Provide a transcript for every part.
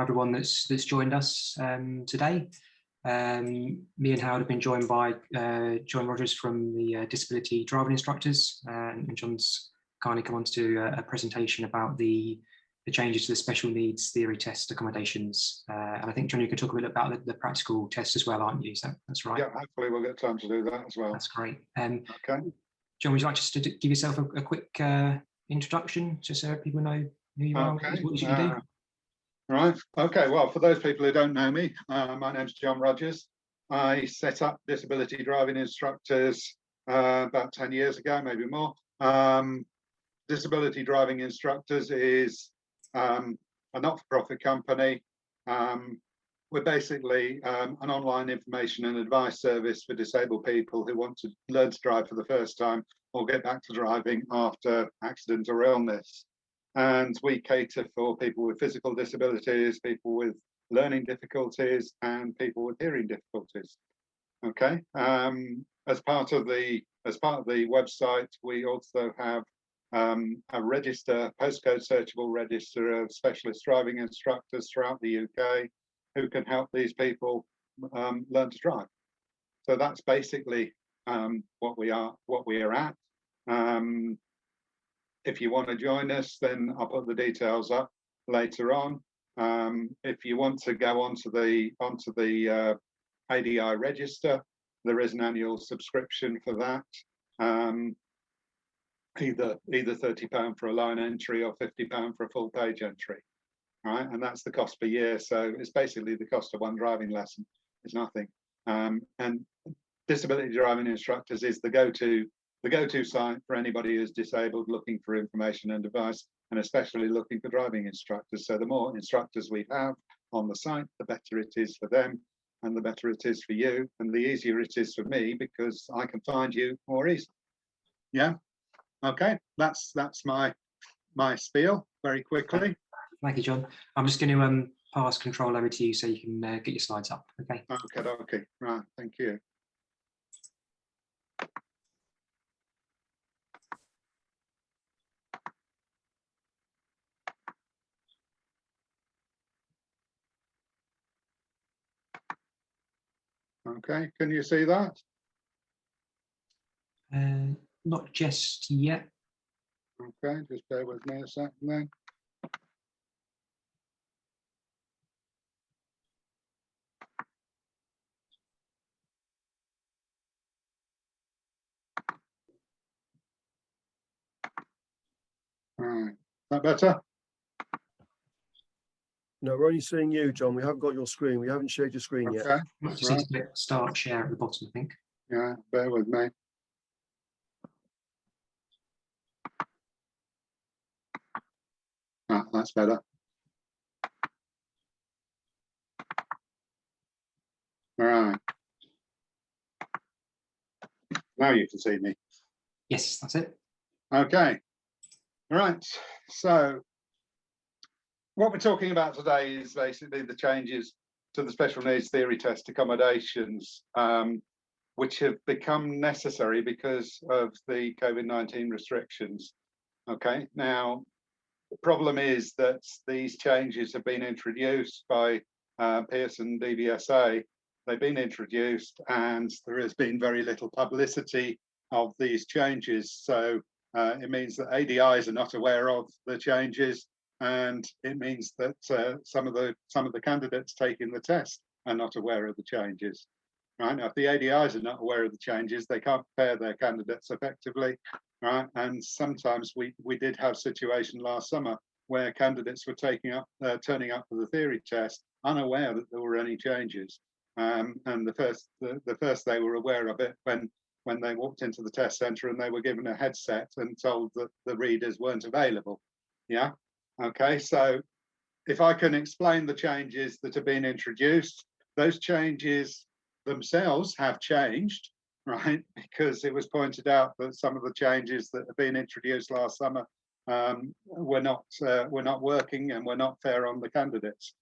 everyone that's joined us today. Me and Howard have been joined by John Rogers from the Disability Driving Instructors, and John's kindly come on to do a presentation about the changes to the special needs theory test accommodations. And I think, John, you can talk a bit about the practical test as well, aren't you? So that's right. Yeah, hopefully we'll get time to do that as well. That's great. Okay. John, would you like just to give yourself a quick introduction, just so people know who you are and what you do? Right. Okay. Well, for those people who don't know me, my name's John Rogers. I set up Disability Driving Instructors about 10 years ago, maybe more. Disability Driving Instructors is a not-for-profit company. We're basically an online information and advice service for disabled people who want to learn to drive for the first time or get back to driving after accident or illness. And we cater for people with physical disabilities, people with learning difficulties, and people with hearing difficulties. Okay. As part of the website, we also have a register, postcode searchable register of specialist driving instructors throughout the UK who can help these people learn to drive. So that's basically what we are at. If you want to join us, then I'll put the details up later on. If you want to go onto the ADI register, there is an annual subscription for that. Either £30 for a line entry or £50 for a full page entry, right? And that's the cost per year. So it's basically the cost of one driving lesson. It's nothing. And Disability Driving Instructors is the go-to site for anybody who's disabled looking for information and advice, and especially looking for driving instructors. So the more instructors we have on the site, the better it is for them, and the better it is for you, and the easier it is for me because I can find you more easily. Yeah. Okay, that's my spiel very quickly. Thank you, John. I'm just going to pass control over to you so you can get your slides up. Okay. Okay. Right. Thank you. Okay. Can you see that? Not just yet. Okay, just bear with me a second then. All right, is that better? No, we're only seeing you, John. We haven't got your screen. We haven't shared your screen yet. Okay. Just need to click start share at the bottom, I think. Yeah, bear with me. Ah, that's better. All right. Now you can see me. Yes, that's it. Okay. All right. So what we're talking about today is basically the changes to the special needs theory test accommodations, which have become necessary because of the COVID-19 restrictions. Okay. Now, the problem is that these changes have been introduced by Pearson DVSA. They've been introduced and there has been very little publicity of these changes. So it means that ADIs are not aware of the changes, and it means that some of the candidates taking the test are not aware of the changes. Right? Now, if the ADIs are not aware of the changes, they can't prepare their candidates effectively. Right? And sometimes we did have a situation last summer where candidates were turning up for the theory test unaware that there were any changes. And the first they were aware of it when they walked into the test centre and they were given a headset and told that the readers weren't available. Yeah. Okay. So if I can explain the changes that have been introduced, those changes themselves have changed, right? Because it was pointed out that some of the changes that have been introduced last summer were not working and were not fair on the candidates.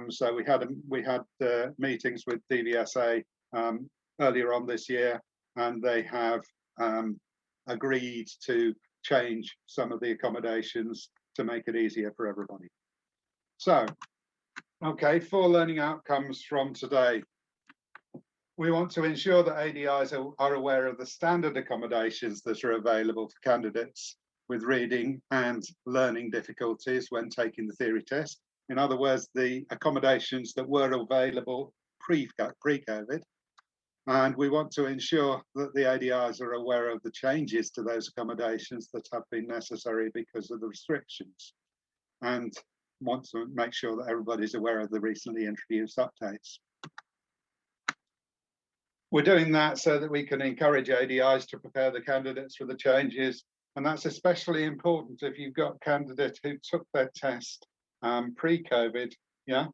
So we had meetings with DVSA earlier on this year, and they have agreed to change some of the accommodations to make it easier for everybody. So Okay, 4 learning outcomes from today. We want to ensure that ADIs are aware of the standard accommodations that are available for candidates with reading and learning difficulties when taking the theory test. In other words, the accommodations that were available pre-COVID. And we want to ensure that the ADIs are aware of the changes to those accommodations that have been necessary because of the restrictions. And want to make sure that everybody's aware of the recently introduced updates. We're doing that so that we can encourage ADIs to prepare the candidates for the changes. And that's especially important if you've got candidates who took their test pre-COVID, yeah?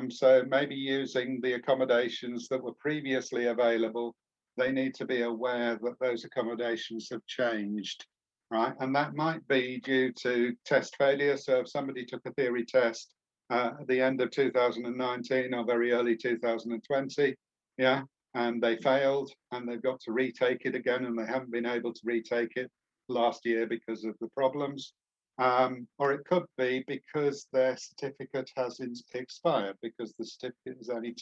So maybe using the accommodations that were previously available, they need to be aware that those accommodations have changed, right? And that might be due to test failure. So if somebody took a theory test at the end of 2019 or very early 2020, yeah, and they failed and they've got to retake it again and they haven't been able to retake it last year because of the problems. Or it could be because their certificate has expired because the certificate has only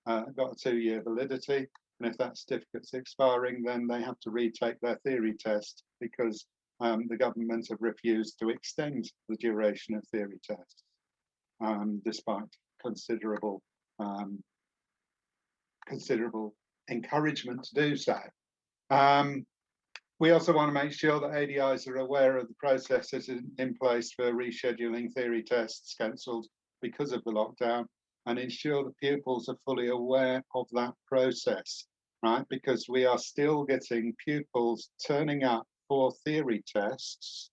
got a 2-year validity. And if that certificate's expiring, then they have to retake their theory test because the government have refused to extend the duration of theory tests, despite considerable encouragement to do so. We also want to make sure that ADIs are aware of the processes in place for rescheduling theory tests cancelled because of the lockdown and ensure that pupils are fully aware of that process, right? Because we are still getting pupils turning up for theory tests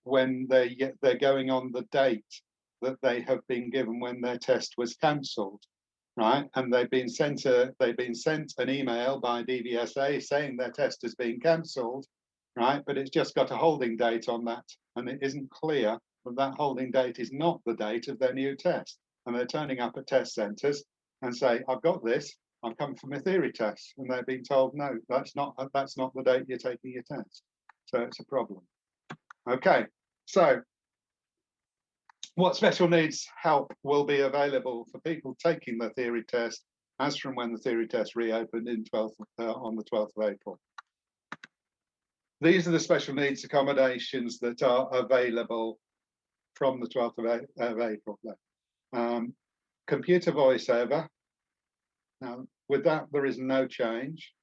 when they're going on the date that they have been given when their test was cancelled. Right, and they've been sent an email by DVSA saying their test has been cancelled, right? But it's just got a holding date on that, and it isn't clear that that holding date is not the date of their new test. And they're turning up at test centres and say, "I've got this. I've come for my theory test," and they're being told, "No, that's not the date you're taking your test." So it's a problem. Okay, so what special needs help will be available for people taking the theory test as from when the theory test reopened on the 12th of April? These are the special needs accommodations that are available from the 12th of April. Computer voiceover. Now, with that, there is no change.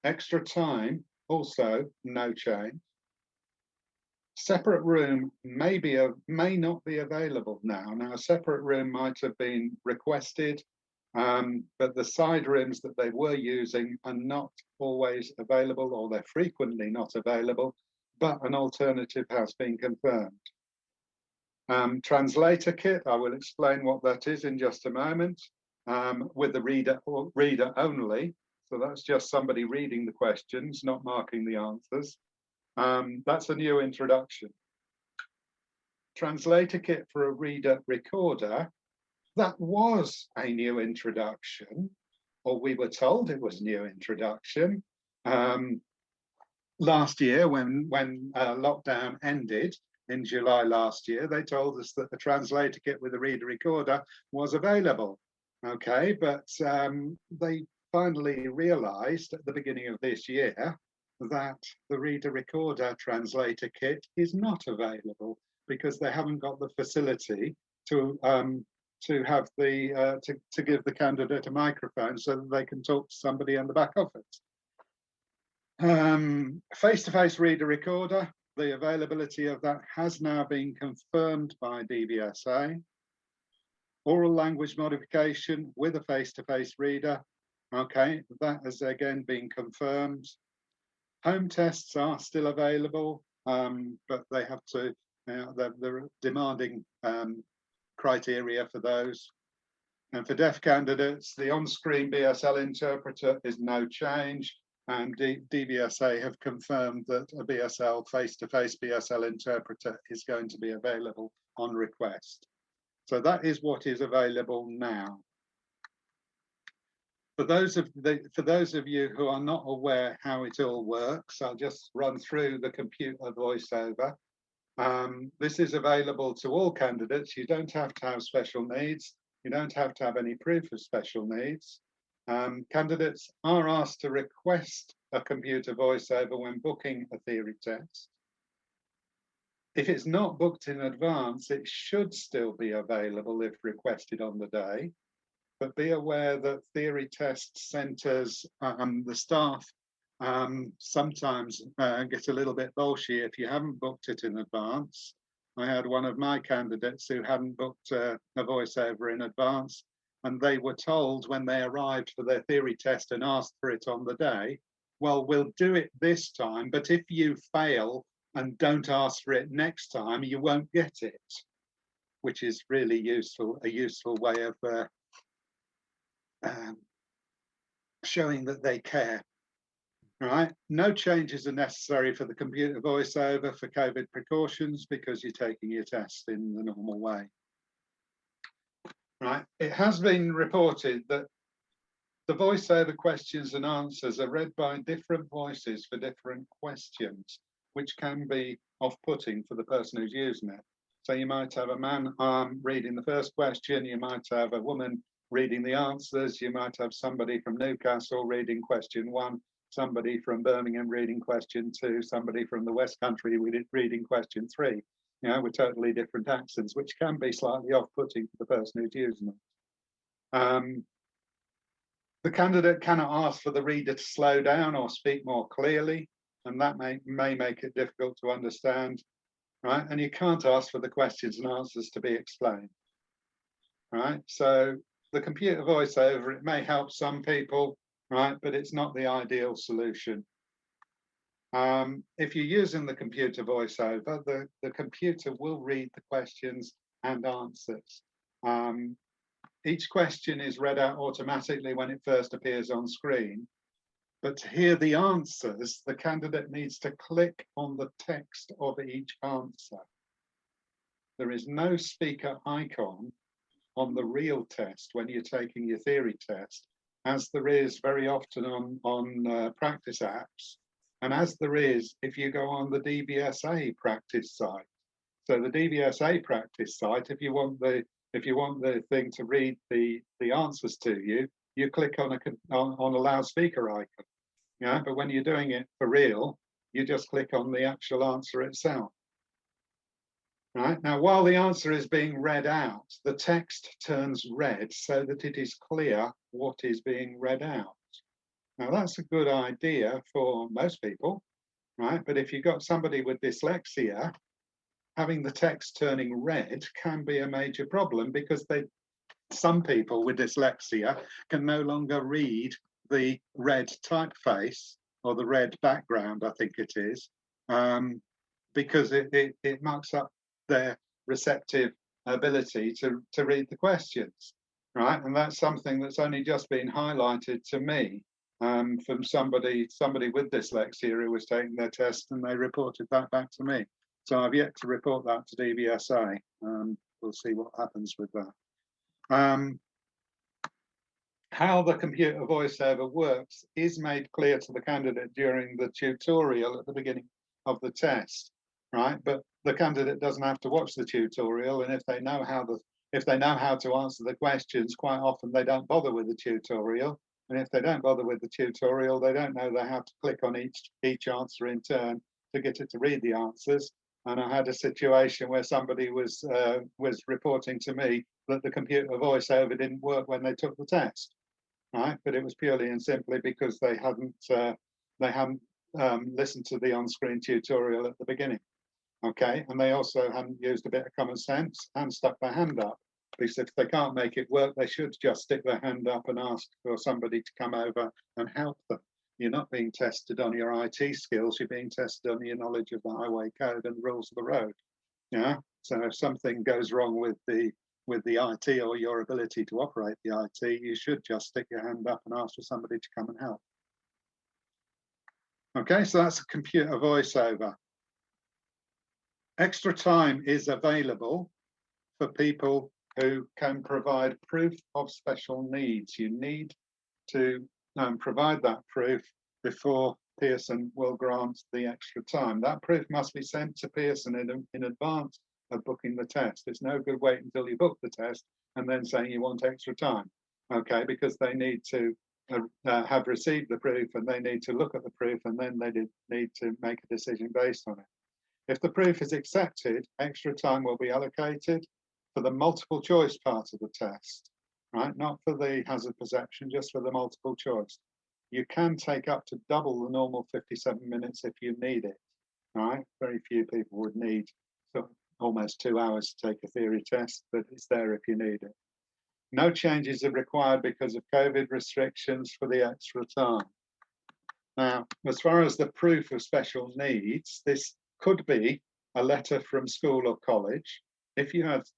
Extra time, also no change. Separate room may not be available now. Now, a separate room might have been requested, but the side rooms that they were using are not always available, or they're frequently not available, but an alternative has been confirmed. Translator kit, I will explain what that is in just a moment, with the reader only. So that's just somebody reading the questions, not marking the answers. That's a new introduction. Translator kit for a reader recorder, that was a new introduction, or we were told it was a new introduction. Last year, when lockdown ended in July last year, they told us that the translator kit with a reader recorder was available. Okay, but they finally realized at the beginning of this year that the reader recorder translator kit is not available because they haven't got the facility to have to give the candidate a microphone so that they can talk to somebody in the back office. Face-to-face reader recorder, the availability of that has now been confirmed by DVSA. Oral language modification with a face-to-face reader, okay, that has again been confirmed. Home tests are still available, but they have to, they're demanding criteria for those. And for deaf candidates, the on-screen BSL interpreter is no change, and DVSA have confirmed that a BSL, face-to-face BSL interpreter is going to be available on request. So that is what is available now. For those of you who are not aware how it all works, I'll just run through the computer voiceover. This is available to all candidates. You don't have to have special needs. You don't have to have any proof of special needs. Candidates are asked to request a computer voiceover when booking a theory test. If it's not booked in advance, it should still be available if requested on the day. But be aware that theory test centres, the staff sometimes get a little bit bolshy if you haven't booked it in advance. I had one of my candidates who hadn't booked a voiceover in advance, and they were told when they arrived for their theory test and asked for it on the day, well, we'll do it this time, but if you fail and don't ask for it next time, you won't get it, which is really useful, a useful way of showing that they care. Right, no changes are necessary for the computer voiceover for COVID precautions because you're taking your test in the normal way. Right, it has been reported that the voiceover questions and answers are read by different voices for different questions, which can be off-putting for the person who's using it. So you might have a man reading the first question, you might have a woman reading the answers, you might have somebody from Newcastle reading question 1, somebody from Birmingham reading question 2, somebody from the West Country reading question 3, you know, with totally different accents, which can be slightly off-putting for the person who's using it. The candidate cannot ask for the reader to slow down or speak more clearly, and that may make it difficult to understand, right? And you can't ask for the questions and answers to be explained, right? So the computer voiceover, it may help some people, right? But it's not the ideal solution. If you're using the computer voiceover, the computer will read the questions and answers. Each question is read out automatically when it first appears on screen. But to hear the answers, the candidate needs to click on the text of each answer. There is no speaker icon on the real test when you're taking your theory test, as there is very often on practice apps, and as there is if you go on the DVSA practice site. So the DVSA practice site, if you want the thing to read the answers to you, you click on a loudspeaker icon. Yeah, but when you're doing it for real, you just click on the actual answer itself. Right, now, while the answer is being read out, the text turns red so that it is clear what is being read out. Now, that's a good idea for most people, right? But if you've got somebody with dyslexia, having the text turning red can be a major problem because some people with dyslexia can no longer read the red typeface or the red background, I think it is, because it mucks up their receptive ability to read the questions, right? And that's something that's only just been highlighted to me from somebody with dyslexia who was taking their test, and they reported that back to me. So I've yet to report that to DVSA. We'll see what happens with that. How the computer voiceover works is made clear to the candidate during the tutorial at the beginning of the test, right? But the candidate doesn't have to watch the tutorial, and if they know how to answer the questions, quite often they don't bother with the tutorial. And if they don't bother with the tutorial, they don't know they have to click on each answer in turn to get it to read the answers. And I had a situation where somebody was reporting to me that the computer voiceover didn't work when they took the test, right? But it was purely and simply because they hadn't listened to the on-screen tutorial at the beginning, okay? And they also hadn't used a bit of common sense and stuck their hand up, because if they can't make it work, they should just stick their hand up and ask for somebody to come over and help them. You're not being tested on your IT skills, you're being tested on your knowledge of the highway code and the rules of the road. Yeah. So if something goes wrong with the IT or your ability to operate the IT, you should just stick your hand up and ask for somebody to come and help. Okay, so that's a computer voiceover. Extra time is available for people who can provide proof of special needs. You need to provide that proof before Pearson will grant the extra time. That proof must be sent to Pearson in advance of booking the test. It's no good waiting until you book the test and then saying you want extra time, okay? Because they need to have received the proof, and they need to look at the proof, and then they need to make a decision based on it. If the proof is accepted, extra time will be allocated for the multiple choice part of the test, right? Not for the hazard perception, just for the multiple choice. You can take up to double the normal 57 minutes if you need it, right? Very few people would need sort of almost 2 hours to take a theory test, but it's there if you need it. No changes are required because of COVID restrictions for the extra time. Now, as far as the proof of special needs, this could be a letter from school or college. If you had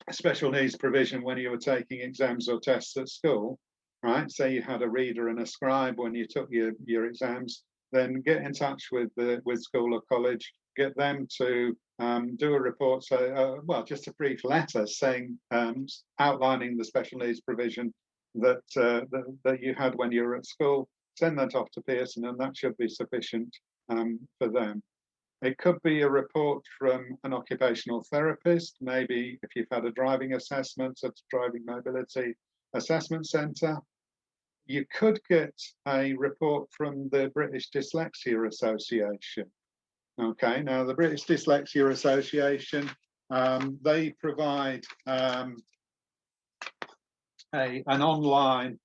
a special needs provision when you were taking exams or tests at school, right? Say you had a reader and a scribe when you took your exams, then get in touch with school or college, get them to do a report. So, well, just a brief letter saying, outlining the special needs provision that you had when you were at school. Send that off to Pearson, and that should be sufficient for them. It could be a report from an occupational therapist, maybe if you've had a driving assessment at a driving mobility assessment centre. You could get a report from the British Dyslexia Association. Okay, now the British Dyslexia Association, they provide an online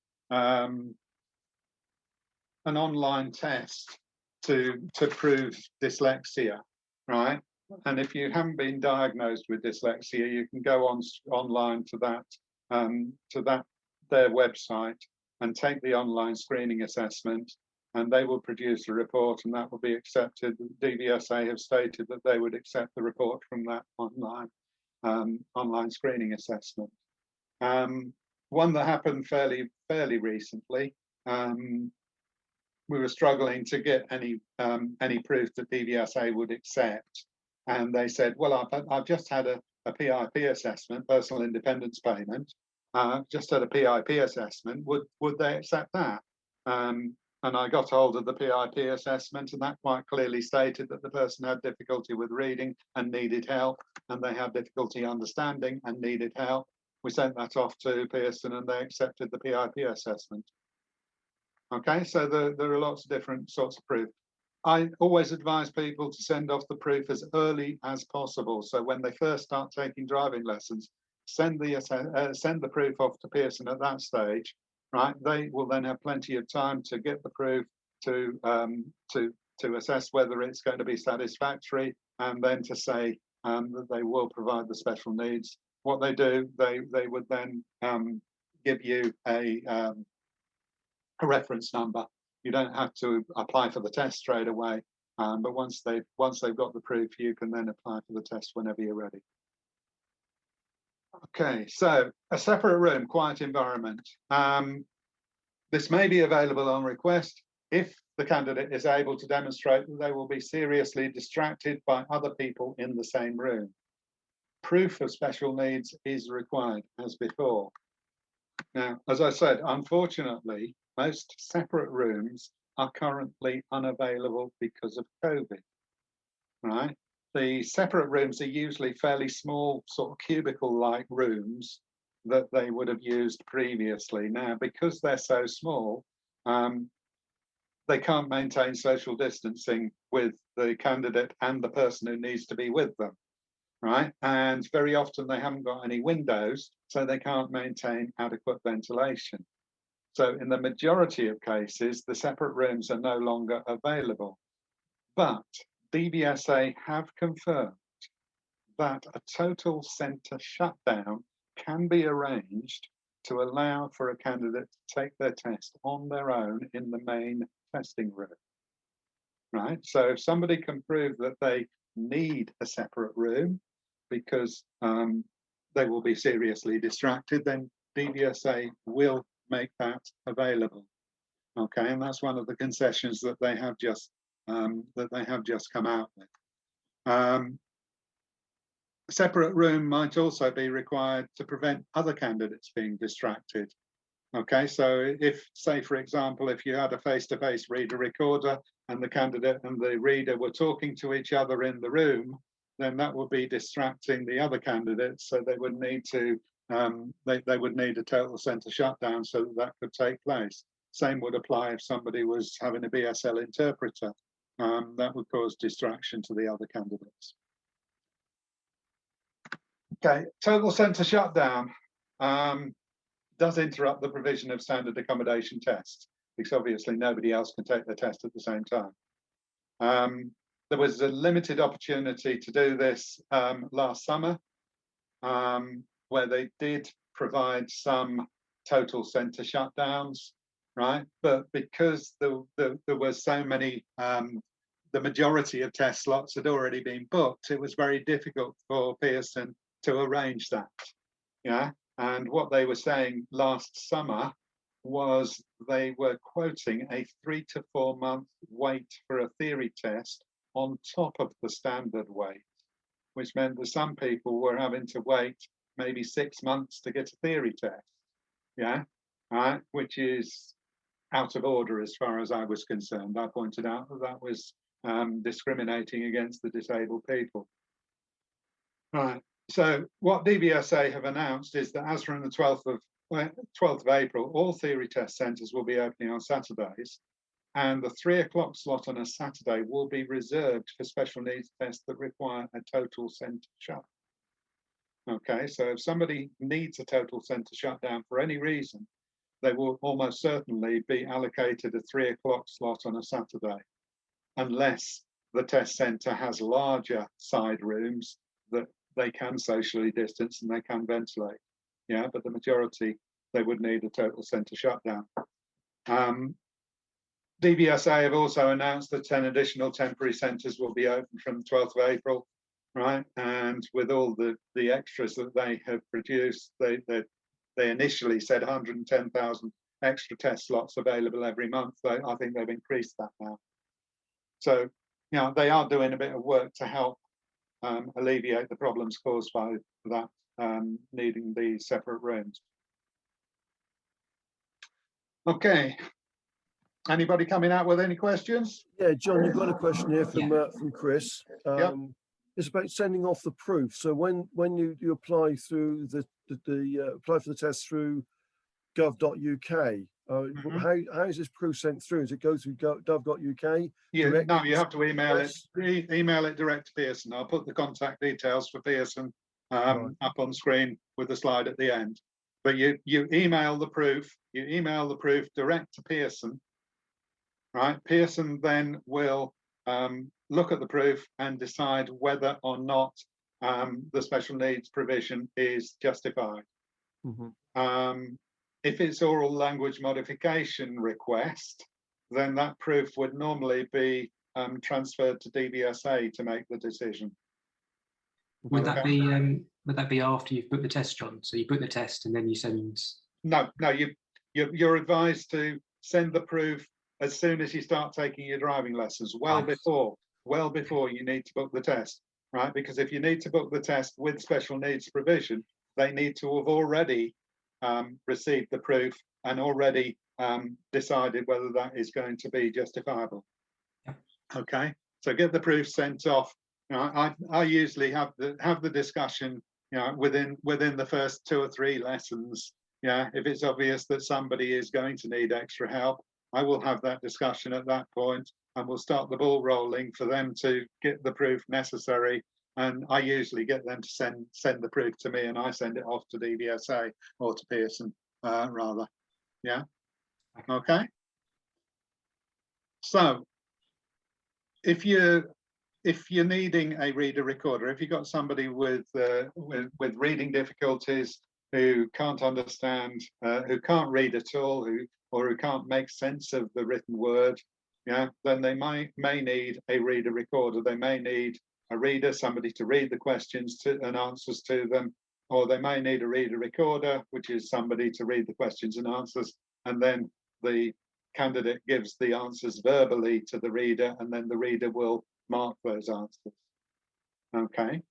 test to prove dyslexia, right? And if you haven't been diagnosed with dyslexia, you can go online to their website and take the online screening assessment, and they will produce a report, and that will be accepted. DVSA have stated that they would accept the report from that online screening assessment. One that happened fairly recently. We were struggling to get any proof that DVSA would accept, and they said, "Well, I've just had a PIP assessment, personal independence payment. Just had a PIP assessment. Would they accept that?" And I got hold of the PIP assessment, and that quite clearly stated that the person had difficulty with reading and needed help, and they had difficulty understanding and needed help. We sent that off to Pearson, and they accepted the PIP assessment. Okay, so there are lots of different sorts of proof. I always advise people to send off the proof as early as possible. So when they first start taking driving lessons, send the proof off to Pearson at that stage, right? They will then have plenty of time to get the proof, to assess whether it's going to be satisfactory, and then to say that they will provide the special needs. What they do, they would then give you a reference number. You don't have to apply for the test straight away, but once they've got the proof, you can then apply for the test whenever you're ready. Okay, so a separate room, quiet environment. This may be available on request if the candidate is able to demonstrate that they will be seriously distracted by other people in the same room. Proof of special needs is required as before. Now, as I said, unfortunately, most separate rooms are currently unavailable because of COVID, right? The separate rooms are usually fairly small, sort of cubicle-like rooms that they would have used previously. Now, because they're so small, they can't maintain social distancing with the candidate and the person who needs to be with them, right? And very often they haven't got any windows, so they can't maintain adequate ventilation. So in the majority of cases, the separate rooms are no longer available. But DVSA have confirmed that a total centre shutdown can be arranged to allow for a candidate to take their test on their own in the main testing room, right? So if somebody can prove that they need a separate room because they will be seriously distracted, then DVSA will make that available. Okay, and that's one of the concessions that they have just come out with. A separate room might also be required to prevent other candidates being distracted. Okay, so if, say, for example, if you had a face-to-face reader recorder and the candidate and the reader were talking to each other in the room, then that would be distracting the other candidates. So they would need to, they would need a total centre shutdown so that could take place. Same would apply if somebody was having a BSL interpreter. That would cause distraction to the other candidates. Okay, total centre shutdown. Does interrupt the provision of standard accommodation tests, because obviously nobody else can take the test at the same time. There was a limited opportunity to do this last summer, where they did provide some total centre shutdowns, right? But because there were so many, the majority of test slots had already been booked, it was very difficult for Pearson to arrange that, yeah? And what they were saying last summer was they were quoting a 3 to 4 month wait for a theory test on top of the standard wait, which meant that some people were having to wait maybe 6 months to get a theory test, yeah, which is out of order as far as I was concerned. I pointed out that that was discriminating against the disabled people. Right. So what DVSA have announced is that as from the 12th of April, all theory test centres will be opening on Saturdays, and the 3 o'clock slot on a Saturday will be reserved for special needs tests that require a total centre shut. Okay, so if somebody needs a total centre shutdown for any reason, they will almost certainly be allocated a 3 o'clock slot on a Saturday, unless the test centre has larger side rooms that they can socially distance and they can ventilate. Yeah, but the majority, they would need a total centre shutdown. DVSA have also announced that 10 additional temporary centres will be open from the 12th of April, right? And with all the extras that they have produced, they initially said 110,000 extra test slots available every month. I think they've increased that now. So, you know, they are doing a bit of work to help alleviate the problems caused by that, needing these separate rooms. Okay. Anybody coming out with any questions? Yeah, John, you've got a question here from Chris. Yep. It's about sending off the proof. So when you apply through apply for the test through gov.uk, how is this proof sent through? Does it go through gov.uk? Yeah, no, you have to email it. Email it direct to Pearson. I'll put the contact details for Pearson up on screen with the slide at the end. But you email the proof. You email the proof direct to Pearson. Right. Pearson then will look at the proof and decide whether or not the special needs provision is justified. If it's oral language modification request, then that proof would normally be transferred to DVSA to make the decision. Would that be after you've booked the test, John? So you book the test and then you send. No, you're advised to send the proof as soon as you start taking your driving lessons, well before you need to book the test, right? Because if you need to book the test with special needs provision, they need to have already received the proof and already decided whether that is going to be justifiable. Okay, so get the proof sent off. You know, I usually have the discussion, you know, within the first 2 or 3 lessons. Yeah, if it's obvious that somebody is going to need extra help, I will have that discussion at that point, and we'll start the ball rolling for them to get the proof necessary. And I usually get them to send the proof to me, and I send it off to DVSA or to Pearson, rather. Yeah. Okay. So, if you're needing a reader recorder, if you've got somebody with reading difficulties, who can't understand, who can't read at all, or who can't make sense of the written word, yeah, then they may need a reader recorder. They may need a reader, somebody to read the questions and answers to them, or they may need a reader recorder, which is somebody to read the questions and answers, and then the candidate gives the answers verbally to the reader, and then the reader will mark those answers. Okay.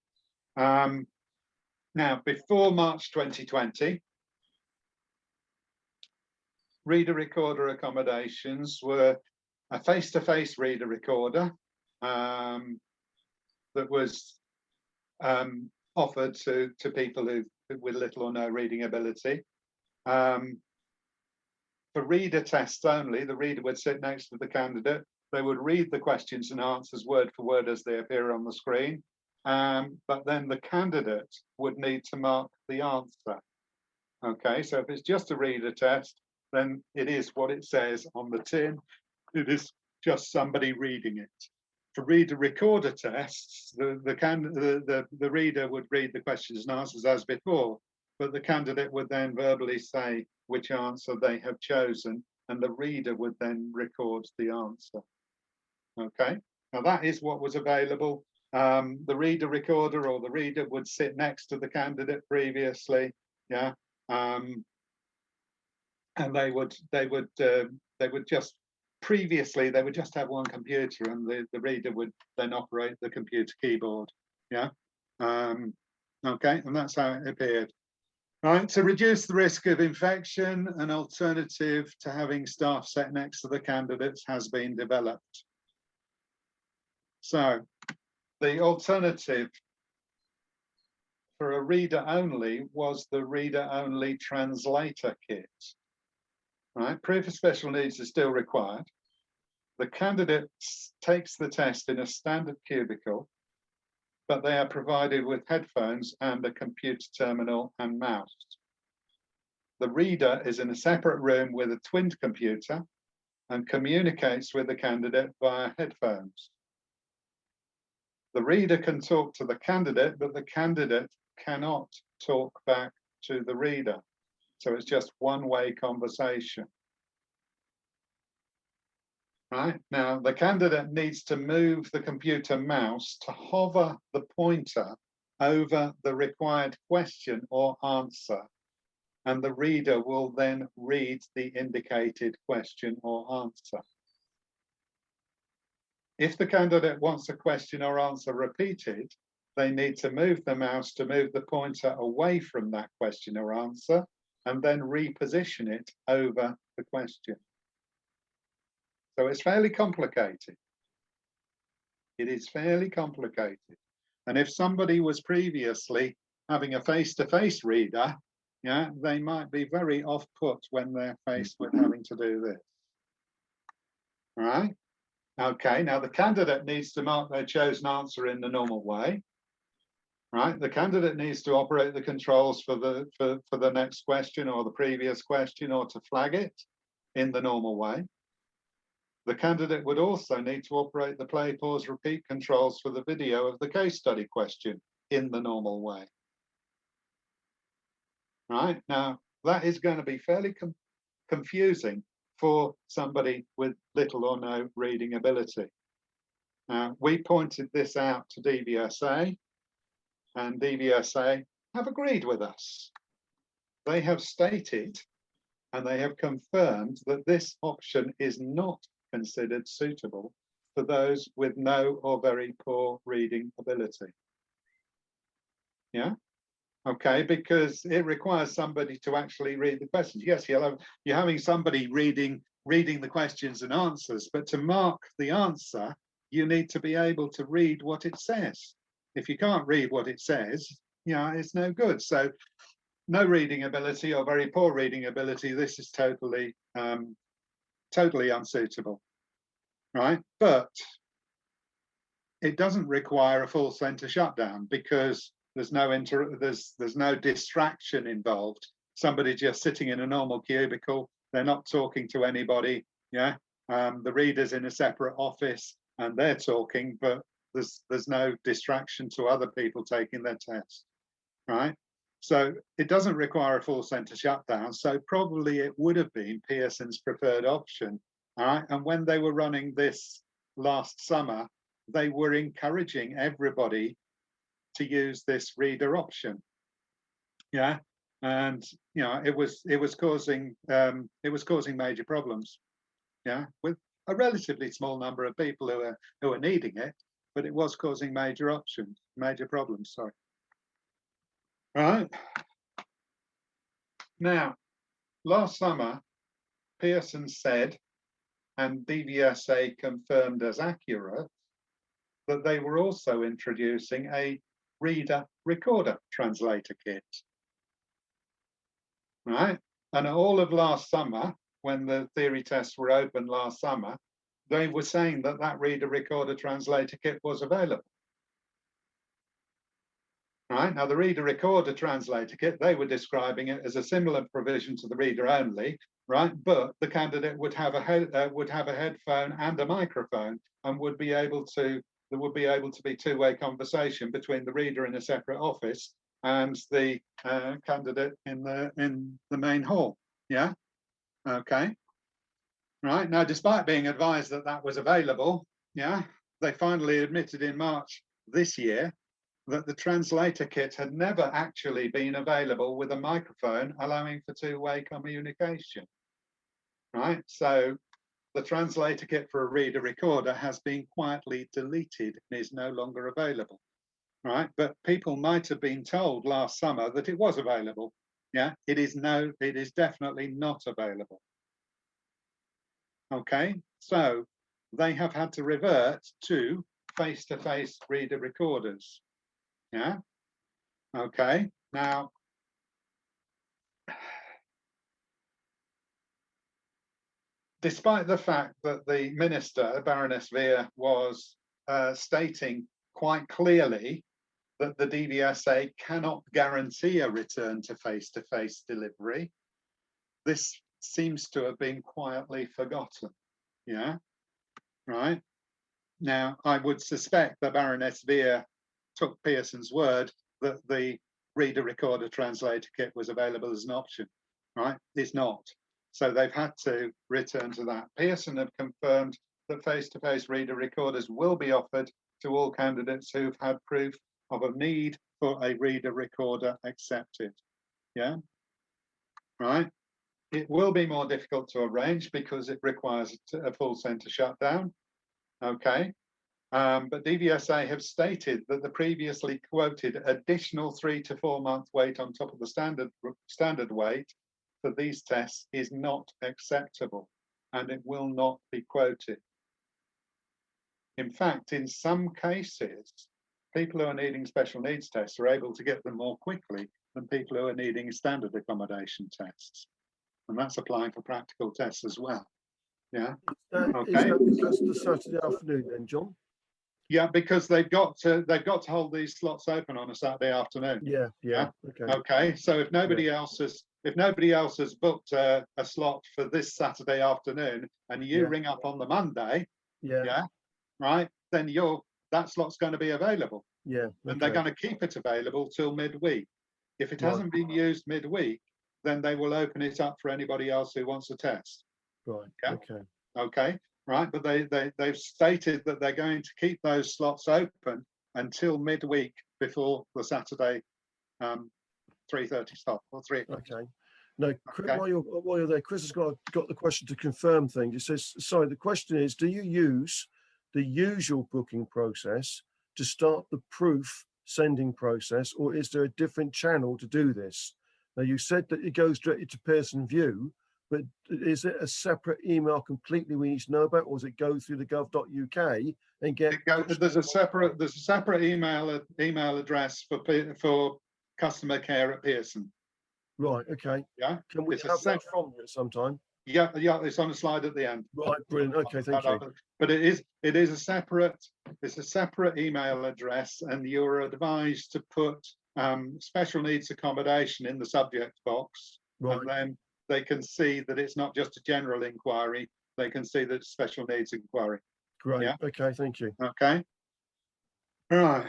Now, before March 2020, reader recorder accommodations were a face-to-face reader recorder that was offered to people with little or no reading ability. For reader tests only, the reader would sit next to the candidate. They would read the questions and answers word for word as they appear on the screen. But then the candidate would need to mark the answer. Okay, so if it's just a reader test, then it is what it says on the tin. It is just somebody reading it. For reader recorder tests, the reader would read the questions and answers as before, but the candidate would then verbally say which answer they have chosen, and the reader would then record the answer. Okay, now that is what was available. The reader recorder or the reader would sit next to the candidate previously, yeah, and they would just previously they would just have one computer, and the reader would then operate the computer keyboard, yeah. Okay, and that's how it appeared. Right, to reduce the risk of infection, an alternative to having staff sat next to the candidates has been developed. So the alternative for a reader only was the reader only translator kit. Right, proof of special needs is still required. The candidate takes the test in a standard cubicle, but they are provided with headphones and a computer terminal and mouse. The reader is in a separate room with a twinned computer and communicates with the candidate via headphones. The reader can talk to the candidate, but the candidate cannot talk back to the reader. So it's just one-way conversation. Right, now the candidate needs to move the computer mouse to hover the pointer over the required question or answer, and the reader will then read the indicated question or answer. If the candidate wants a question or answer repeated, they need to move the mouse to move the pointer away from that question or answer, and then reposition it over the question. So it's fairly complicated. It is fairly complicated. And if somebody was previously having a face-to-face reader, yeah, they might be very off-put when they're faced with having to do this. All right? Okay, now the candidate needs to mark their chosen answer in the normal way. Right? The candidate needs to operate the controls for the next question or the previous question, or to flag it in the normal way. The candidate would also need to operate the play, pause, repeat controls for the video of the case study question in the normal way. Right, now that is going to be fairly confusing for somebody with little or no reading ability. We pointed this out to DVSA, and DVSA have agreed with us. They have stated and they have confirmed that this option is not considered suitable for those with no or very poor reading ability. Yeah, okay, because it requires somebody to actually read the questions. Yes, you're having somebody reading the questions and answers, but to mark the answer, you need to be able to read what it says. If you can't read what it says, yeah, it's no good. So no reading ability or very poor reading ability, this is totally unsuitable, right? But it doesn't require a full center shutdown because there's no distraction involved. Somebody just sitting in a normal cubicle, they're not talking to anybody, yeah? The reader's in a separate office and they're talking, but there's no distraction to other people taking their test, right? So it doesn't require a full center shutdown. So probably it would have been Pearson's preferred option, all right? And when they were running this last summer, they were encouraging everybody to use this reader option, yeah? And you know, it was causing major problems, yeah, with a relatively small number of people who are needing it, but it was causing major problems, sorry. Right. Now, last summer, Pearson said, and DVSA confirmed as accurate, that they were also introducing a reader recorder translator kit. Right? And all of last summer, when the theory tests were open last summer, they were saying that that reader recorder translator kit was available. Right? Now, the reader recorder translator kit, they were describing it as a similar provision to the reader only, right? But the candidate would have a headphone and a microphone, and there would be able to be two-way conversation between the reader in a separate office and the candidate in the main hall. Yeah. Okay. Right. Now, despite being advised that that was available, yeah, they finally admitted in March this year that the translator kit had never actually been available with a microphone allowing for two-way communication. Right. So the translator kit for a reader recorder has been quietly deleted and is no longer available. Right. But people might have been told last summer that it was available. Yeah. It is definitely not available. Okay. So they have had to revert to face-to-face reader recorders. Yeah. Okay. Now, despite the fact that the minister, Baroness Veer, was stating quite clearly that the DVSA cannot guarantee a return to face-to-face delivery, this seems to have been quietly forgotten. Yeah. Right. Now, I would suspect that Baroness Veer took Pearson's word that the reader recorder translator kit was available as an option, right? It's not. So they've had to return to that. Pearson have confirmed that face-to-face reader recorders will be offered to all candidates who've had proof of a need for a reader recorder accepted. Yeah, right. It will be more difficult to arrange because it requires a full centre shutdown. Okay. But DVSA have stated that the previously quoted additional 3 to 4 month wait on top of the standard wait for these tests is not acceptable, and it will not be quoted. In fact, in some cases, people who are needing special needs tests are able to get them more quickly than people who are needing standard accommodation tests. And that's applying for practical tests as well. Yeah. Okay. Is that the Saturday afternoon then, John? Yeah, because they've got to hold these slots open on a Saturday afternoon. Yeah. Okay. Okay. So if nobody else has booked a slot for this Saturday afternoon, and you ring up on the Monday, right, then that slot's going to be available. Yeah. Okay. And they're going to keep it available till midweek. If it hasn't been used midweek, then they will open it up for anybody else who wants a test. Right. Yeah? Okay. Okay. Right, but they've stated that they're going to keep those slots open until midweek before the Saturday 3:30 stop or 3 o'clock. Okay. No, okay. While you're there, Chris has got the question to confirm thing. It says, sorry, the question is, do you use the usual booking process to start the proof sending process, or is there a different channel to do this? Now, you said that it goes directly to Pearson View, but is it a separate email completely we need to know about, or does it go through the gov.uk and get? There's a separate email address for customer care at Pearson. Right. Okay. Yeah. Can we have that from you at some time? Yeah. It's on the slide at the end. Right. Brilliant. Okay. Thank you. But it is a separate email address, and you're advised to put special needs accommodation in the subject box, right. And then they can see that it's not just a general inquiry. They can see that it's special needs inquiry. Great. Yeah? Okay. Thank you. Okay. Right.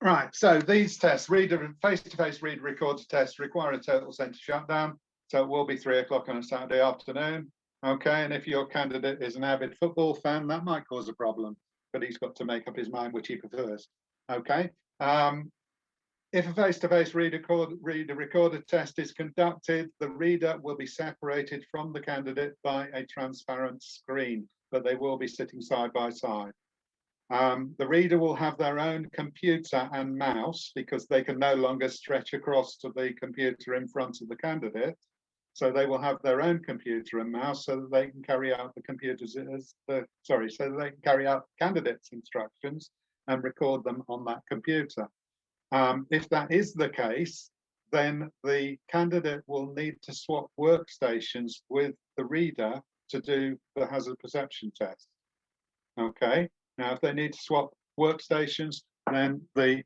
Right. So these tests, face-to-face reader recorder tests, require a total centre shutdown. So it will be 3 o'clock on a Saturday afternoon. Okay. And if your candidate is an avid football fan, that might cause a problem, but he's got to make up his mind which he prefers. Okay. If a face-to-face reader recorder test is conducted, the reader will be separated from the candidate by a transparent screen, but they will be sitting side by side. The reader will have their own computer and mouse because they can no longer stretch across to the computer in front of the candidate. So they will have their own computer and mouse so that they can carry out the so that they can carry out candidates' instructions and record them on that computer. If that is the case, then the candidate will need to swap workstations with the reader to do the hazard perception test. Okay, now if they need to swap workstations, then the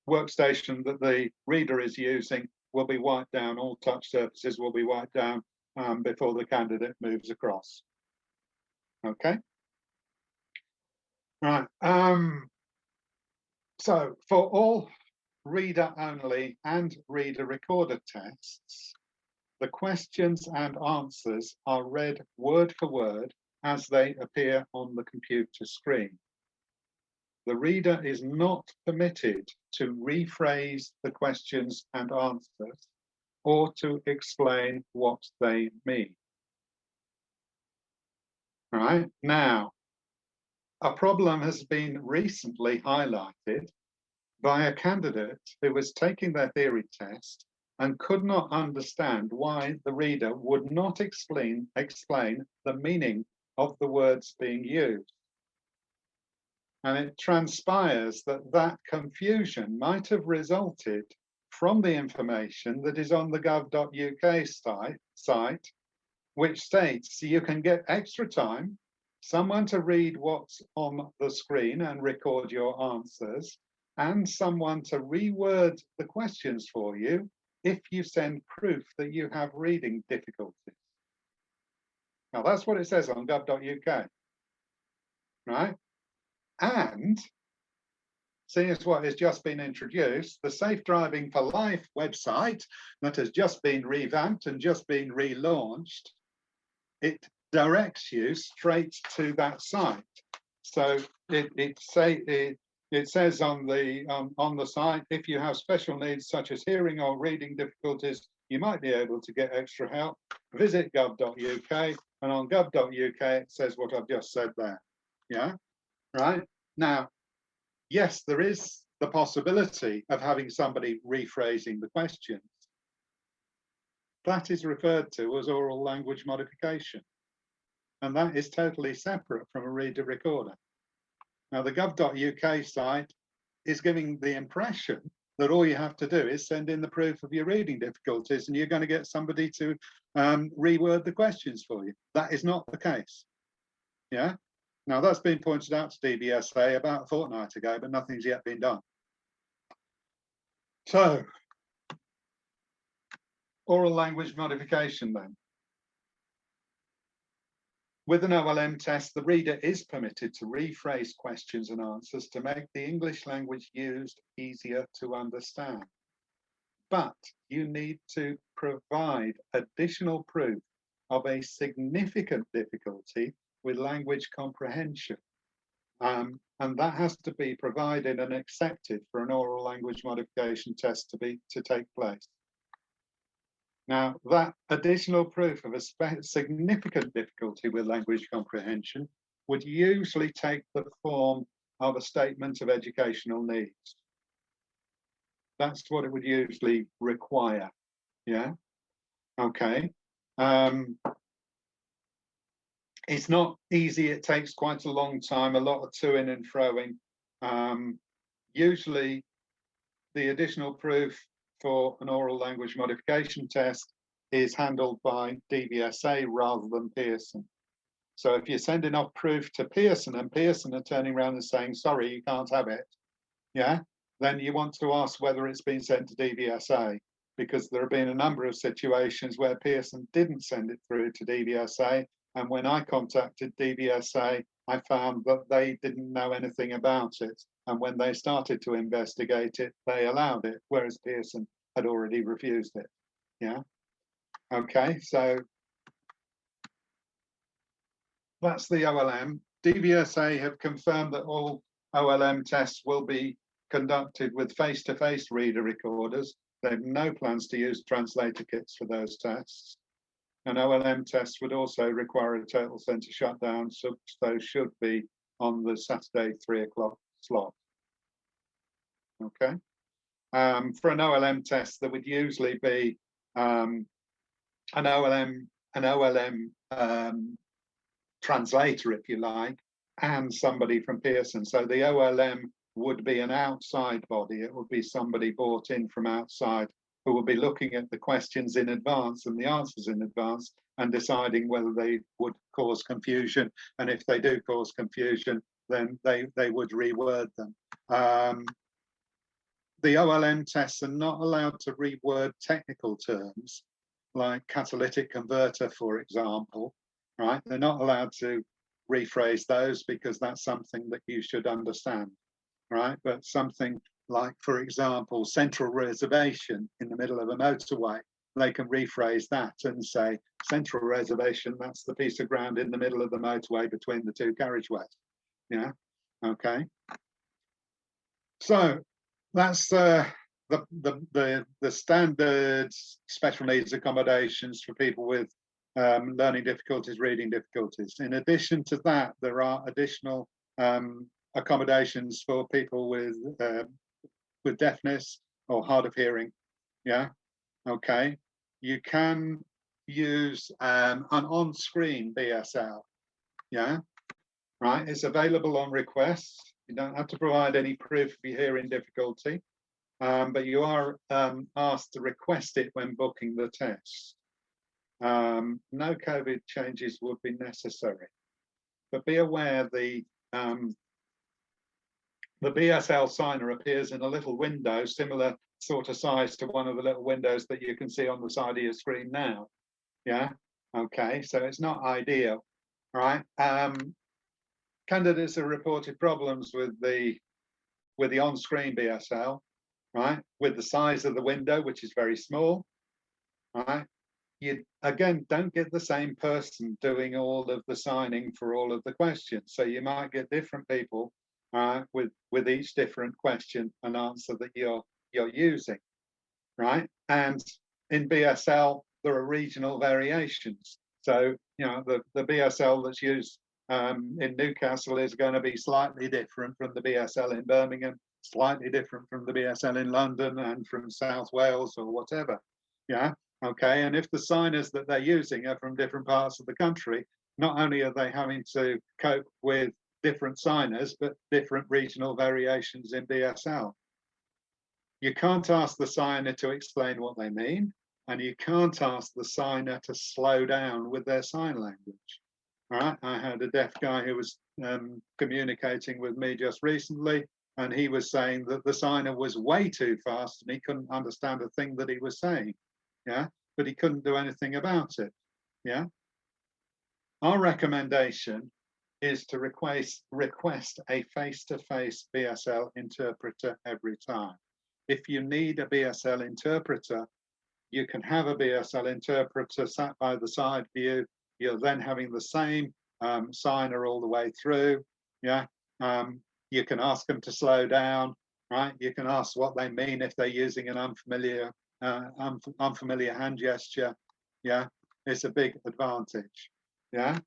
workstation that the reader is using will be wiped down, all touch surfaces will be wiped down before the candidate moves across. Okay, right. So for all reader only and reader recorder tests, the questions and answers are read word for word as they appear on the computer screen. The reader is not permitted to rephrase the questions and answers or to explain what they mean. All right, now, a problem has been recently highlighted by a candidate who was taking their theory test and could not understand why the reader would not explain the meaning of the words being used. And it transpires that that confusion might have resulted from the information that is on the gov.uk site, which states you can get extra time, someone to read what's on the screen and record your answers, and someone to reword the questions for you if you send proof that you have reading difficulties. Now that's what it says on gov.uk, right? And seeing as what has just been introduced, the Safe Driving for Life website that has just been revamped and just been relaunched, it directs you straight to that site. So it says on the site, if you have special needs such as hearing or reading difficulties, you might be able to get extra help. Visit gov.uk, and on gov.uk it says what I've just said there. Yeah, right. Now, yes, there is the possibility of having somebody rephrasing the questions. That is referred to as oral language modification, and that is totally separate from a reader recorder. Now, the gov.uk site is giving the impression that all you have to do is send in the proof of your reading difficulties and you're going to get somebody to reword the questions for you. That is not the case. Yeah. Now, that's been pointed out to DVSA about a fortnight ago, but nothing's yet been done. So, oral language modification then. With an OLM test, the reader is permitted to rephrase questions and answers to make the English language used easier to understand. But you need to provide additional proof of a significant difficulty with language comprehension. And that has to be provided and accepted for an oral language modification test to take place. Now, that additional proof of a significant difficulty with language comprehension would usually take the form of a statement of educational needs. That's what it would usually require. Yeah. Okay. It's not easy. It takes quite a long time, a lot of to-ing and fro-ing. Usually, the additional proof for an oral language modification test is handled by DVSA rather than Pearson. So if you're sending off proof to Pearson and Pearson are turning around and saying, sorry, you can't have it, yeah, then you want to ask whether it's been sent to DVSA, because there have been a number of situations where Pearson didn't send it through to DVSA. And when I contacted DVSA, I found that they didn't know anything about it. And when they started to investigate it, they allowed it, whereas Pearson had already refused it. Yeah. Okay, so that's the OLM. DVSA have confirmed that all OLM tests will be conducted with face-to-face reader recorders. They have no plans to use translator kits for those tests. And OLM tests would also require a total centre shutdown, so those should be on the Saturday 3 o'clock slot. Okay. For an OLM test, there would usually be an OLM translator, if you like, and somebody from Pearson. So the OLM would be an outside body. It would be somebody brought in from outside who will be looking at the questions in advance and the answers in advance and deciding whether they would cause confusion. And if they do cause confusion, then they would reword them. The OLM tests are not allowed to reword technical terms like catalytic converter, for example, right? They're not allowed to rephrase those because that's something that you should understand, right? But something like, for example, central reservation in the middle of a motorway, they can rephrase that and say, central reservation, that's the piece of ground in the middle of the motorway between the two carriageways. Yeah, okay. So that's the standard special needs accommodations for people with learning difficulties, reading difficulties. In addition to that, there are additional accommodations for people with deafness or hard of hearing. Yeah, okay. You can use an on-screen BSL. Yeah, right. It's available on request. You don't have to provide any proof of your hearing difficulty, but you are asked to request it when booking the test. No COVID changes would be necessary, but be aware the BSL signer appears in a little window, similar sort of size to one of the little windows that you can see on the side of your screen now. Yeah, okay, so it's not ideal, right? Candidates have reported problems with the on-screen BSL, right? With the size of the window, which is very small, right? You again don't get the same person doing all of the signing for all of the questions, so you might get different people with each different question and answer that you're using, right? And in BSL there are regional variations. So you know the BSL that's used in Newcastle is going to be slightly different from the BSL in Birmingham, slightly different from the BSL in London and from South Wales or whatever. Yeah, okay. And if the signers that they're using are from different parts of the country, not only are they having to cope with different signers, but different regional variations in BSL. You can't ask the signer to explain what they mean, and you can't ask the signer to slow down with their sign language. All right, I had a deaf guy who was communicating with me just recently, and he was saying that the signer was way too fast and he couldn't understand a thing that he was saying. Yeah, but he couldn't do anything about it. Yeah. Our recommendation is to request a face-to-face BSL interpreter every time. If you need a BSL interpreter, you can have a BSL interpreter sat by the side of you. You're then having the same signer all the way through. Yeah, you can ask them to slow down, right? You can ask what they mean if they're using an unfamiliar hand gesture. Yeah, it's a big advantage. Yeah.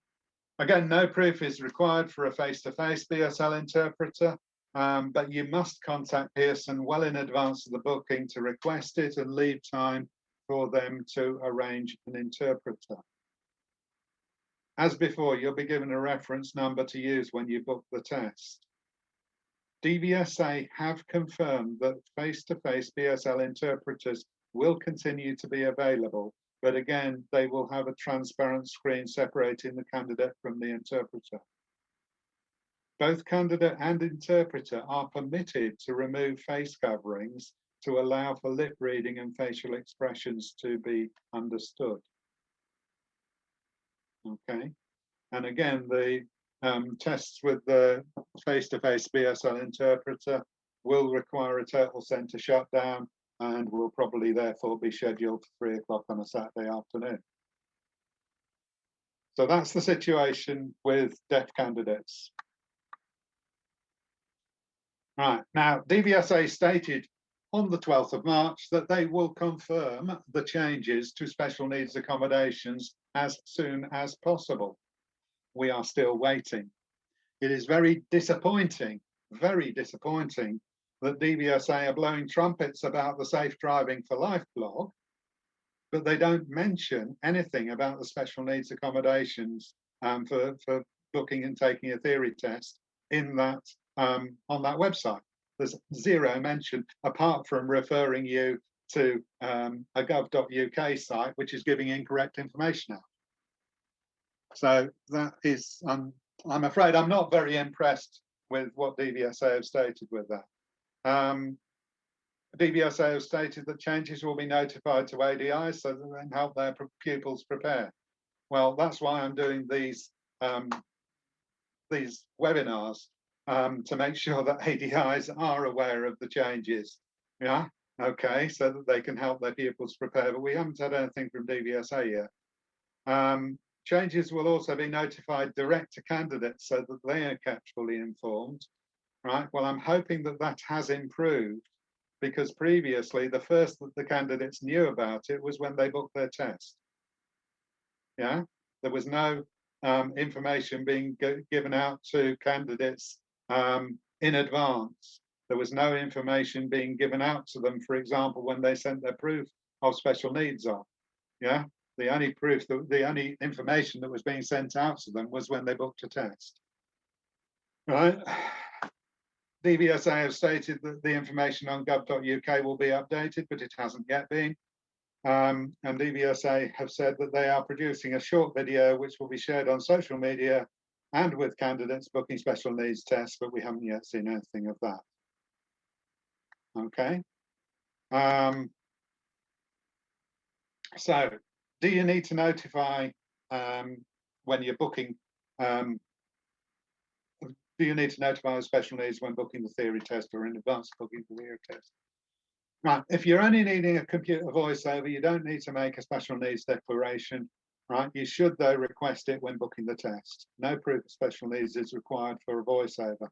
Again, no proof is required for a face-to-face BSL interpreter, but you must contact Pearson well in advance of the booking to request it and leave time for them to arrange an interpreter. As before, you'll be given a reference number to use when you book the test. DVSA have confirmed that face-to-face BSL interpreters will continue to be available, but again, they will have a transparent screen separating the candidate from the interpreter. Both candidate and interpreter are permitted to remove face coverings to allow for lip reading and facial expressions to be understood. Okay, and again, the tests with the face-to-face BSL interpreter will require a turtle center shutdown and will probably therefore be scheduled for 3 o'clock on a Saturday afternoon. So that's the situation with deaf candidates. Right, now DVSA stated on the 12th of March that they will confirm the changes to special needs accommodations as soon as possible. We are still waiting. it is very disappointing that DVSA are blowing trumpets about the Safe Driving for Life blog, but they don't mention anything about the special needs accommodations for booking and taking a theory test in that on that website. There's zero mention apart from referring you to a gov.uk site, which is giving incorrect information out. So that is, I'm afraid I'm not very impressed with what DVSA have stated with that. DVSA have stated that changes will be notified to ADIs so that they can help their pupils prepare. Well, that's why I'm doing these webinars to make sure that ADIs are aware of the changes. Yeah, okay, so that they can help their pupils prepare, but we haven't had anything from DVSA yet. Changes will also be notified direct to candidates so that they are kept fully informed. Right, well, I'm hoping that that has improved, because previously the first that the candidates knew about it was when they booked their test. Yeah, there was no information being given out to candidates in advance. There was no information being given out to them, for example, when they sent their proof of special needs off. Yeah, the only proof, the only information that was being sent out to them was when they booked a test. Right. DVSA have stated that the information on gov.uk will be updated, but it hasn't yet been. And DVSA have said that they are producing a short video which will be shared on social media and with candidates booking special needs tests, but we haven't yet seen anything of that. Okay. So, do you need to notify when you're booking? Do you need to notify special needs when booking the theory test or in advance booking the theory test? Right, if you're only needing a computer voiceover, you don't need to make a special needs declaration, right? You should, though, request it when booking the test. No proof of special needs is required for a voiceover.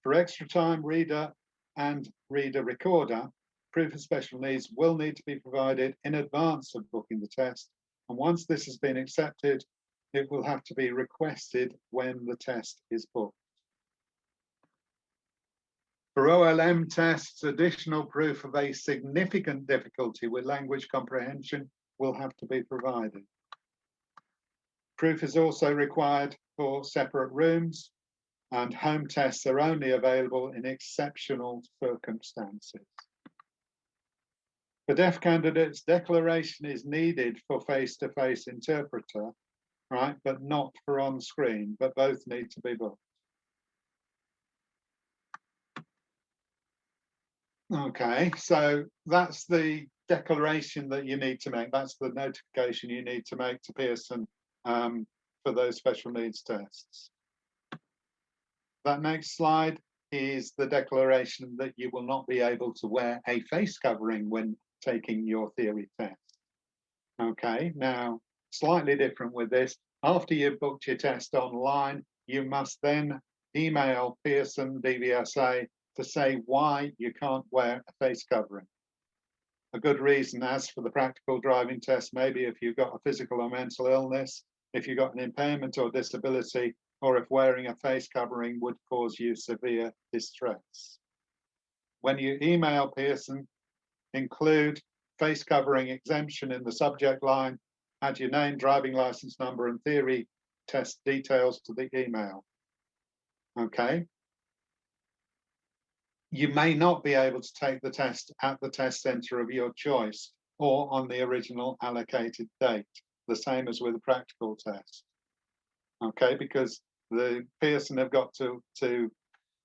For extra time reader and reader recorder, proof of special needs will need to be provided in advance of booking the test. And once this has been accepted, it will have to be requested when the test is booked. For OLM tests, additional proof of a significant difficulty with language comprehension will have to be provided. Proof is also required for separate rooms, and home tests are only available in exceptional circumstances. For deaf candidates, declaration is needed for face-to-face interpreter, right, but not for on-screen, but both need to be booked. Okay, so that's the declaration that you need to make. That's the notification you need to make to Pearson for those special needs tests. That next slide is the declaration that you will not be able to wear a face covering when taking your theory test. Okay, now slightly different with this. After you've booked your test online, you must then email Pearson DVSA to say why you can't wear a face covering. A good reason, as for the practical driving test, maybe if you've got a physical or mental illness, if you've got an impairment or disability, or if wearing a face covering would cause you severe distress. When you email Pearson, include face covering exemption in the subject line, add your name, driving license number, and theory test details to the email. Okay. You may not be able to take the test at the test centre of your choice or on the original allocated date, the same as with a practical test. Okay, because the Pearson have got to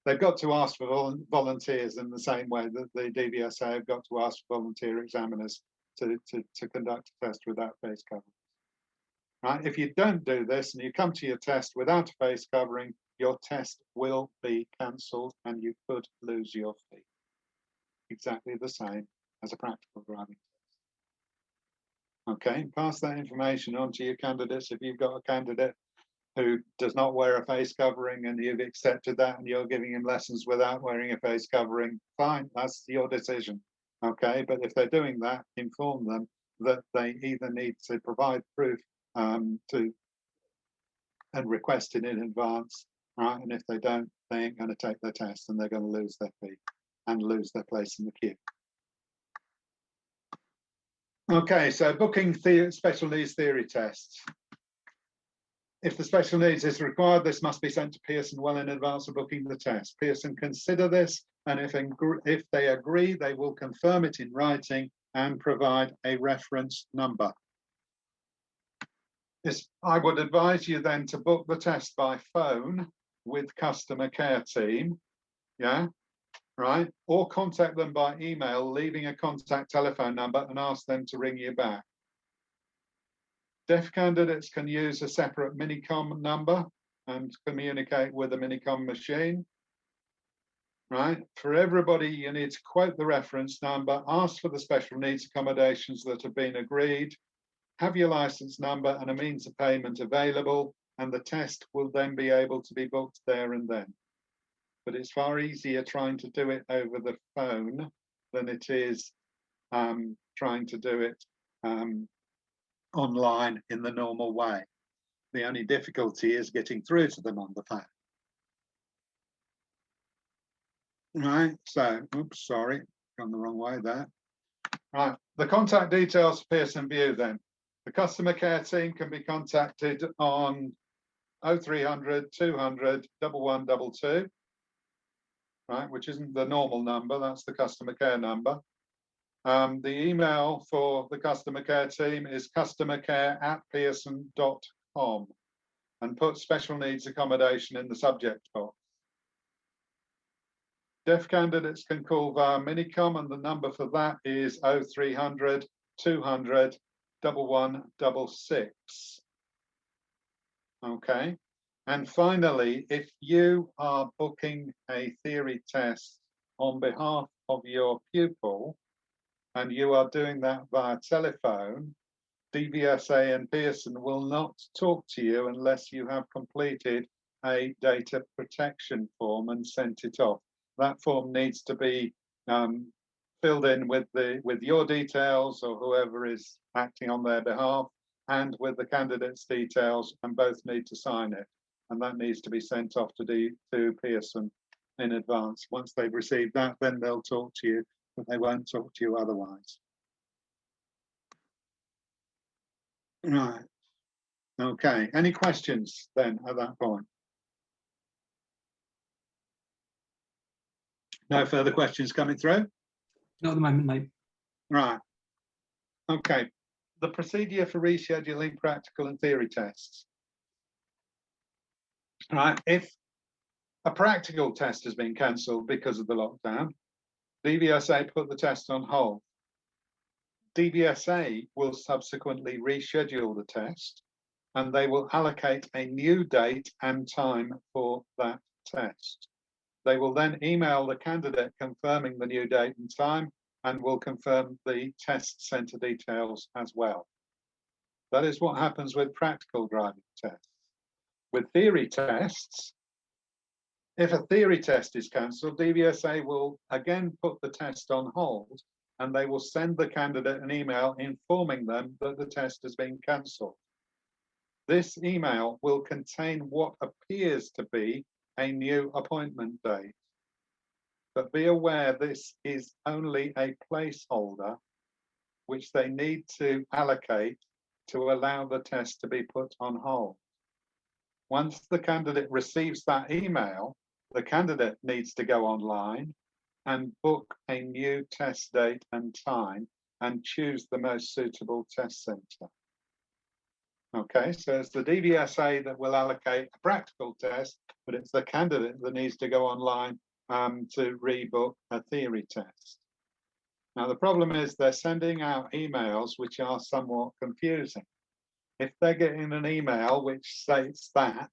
ask for volunteers in the same way that the DVSA have got to ask for volunteer examiners to conduct a test without face covering. Right? If you don't do this and you come to your test without a face covering, your test will be cancelled and you could lose your fee. Exactly the same as a practical driving test. Okay, pass that information on to your candidates. If you've got a candidate who does not wear a face covering and you've accepted that and you're giving him lessons without wearing a face covering, fine, that's your decision. Okay, but if they're doing that, inform them that they either need to provide proof and request it in advance, right? And if they don't, they ain't going to take their test and they're going to lose their fee and lose their place in the queue. Okay, so booking special needs theory tests. If the special needs is required, this must be sent to Pearson well in advance of booking the test. Pearson consider this, and if they agree, they will confirm it in writing and provide a reference number. I would advise you then to book the test by phone with customer care team, yeah, right? Or contact them by email, leaving a contact telephone number and ask them to ring you back. Deaf candidates can use a separate Minicom number and communicate with a Minicom machine, right? For everybody, you need to quote the reference number, ask for the special needs accommodations that have been agreed, have your license number and a means of payment available, and the test will then be able to be booked there and then. But it's far easier trying to do it over the phone than it is trying to do it online in the normal way. The only difficulty is getting through to them on the phone. Right, so, oops, sorry, gone the wrong way there. Right, the contact details for Pearson View then. The customer care team can be contacted on 0300 200 1122, right, which isn't the normal number, that's the customer care number. The email for the customer care team is customercare@pearson.com and put special needs accommodation in the subject box. Deaf candidates can call via Minicom and the number for that is 0300 200 1166. Okay. And finally, if you are booking a theory test on behalf of your pupil and you are doing that via telephone, DVSA and Pearson will not talk to you unless you have completed a data protection form and sent it off. That form needs to be filled in with your details or whoever is acting on their behalf and with the candidate's details, and both need to sign it. And that needs to be sent off to Pearson in advance. Once they've received that, then they'll talk to you, but they won't talk to you otherwise. Right. Okay. Any questions then at that point? No further questions coming through? Not at the moment, mate. Right. Okay. The procedure for rescheduling practical and theory tests. Right. If a practical test has been cancelled because of the lockdown, DVSA put the test on hold. DVSA will subsequently reschedule the test and they will allocate a new date and time for that test. They will then email the candidate confirming the new date and time and will confirm the test centre details as well. That is what happens with practical driving tests. With theory tests, if a theory test is cancelled, DVSA will again put the test on hold and they will send the candidate an email informing them that the test has been cancelled. This email will contain what appears to be a new appointment date. But be aware this is only a placeholder which they need to allocate to allow the test to be put on hold. Once the candidate receives that email, the candidate needs to go online and book a new test date and time and choose the most suitable test centre. Okay, so it's the DVSA that will allocate a practical test, but it's the candidate that needs to go online to rebook a theory test. Now, the problem is they're sending out emails which are somewhat confusing. If they're getting an email which states that,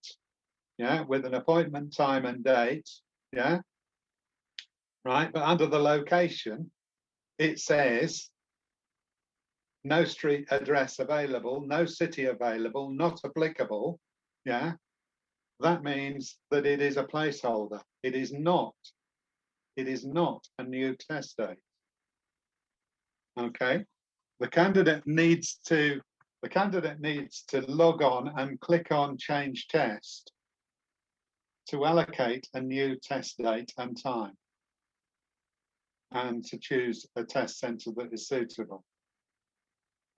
yeah, with an appointment time and date, yeah, right, but under the location, it says no street address available, no city available, not applicable, yeah, that means that it is a placeholder. It is not a new test date. Okay, the candidate needs to log on and click on change test. to allocate a new test date and time, and to choose a test centre that is suitable.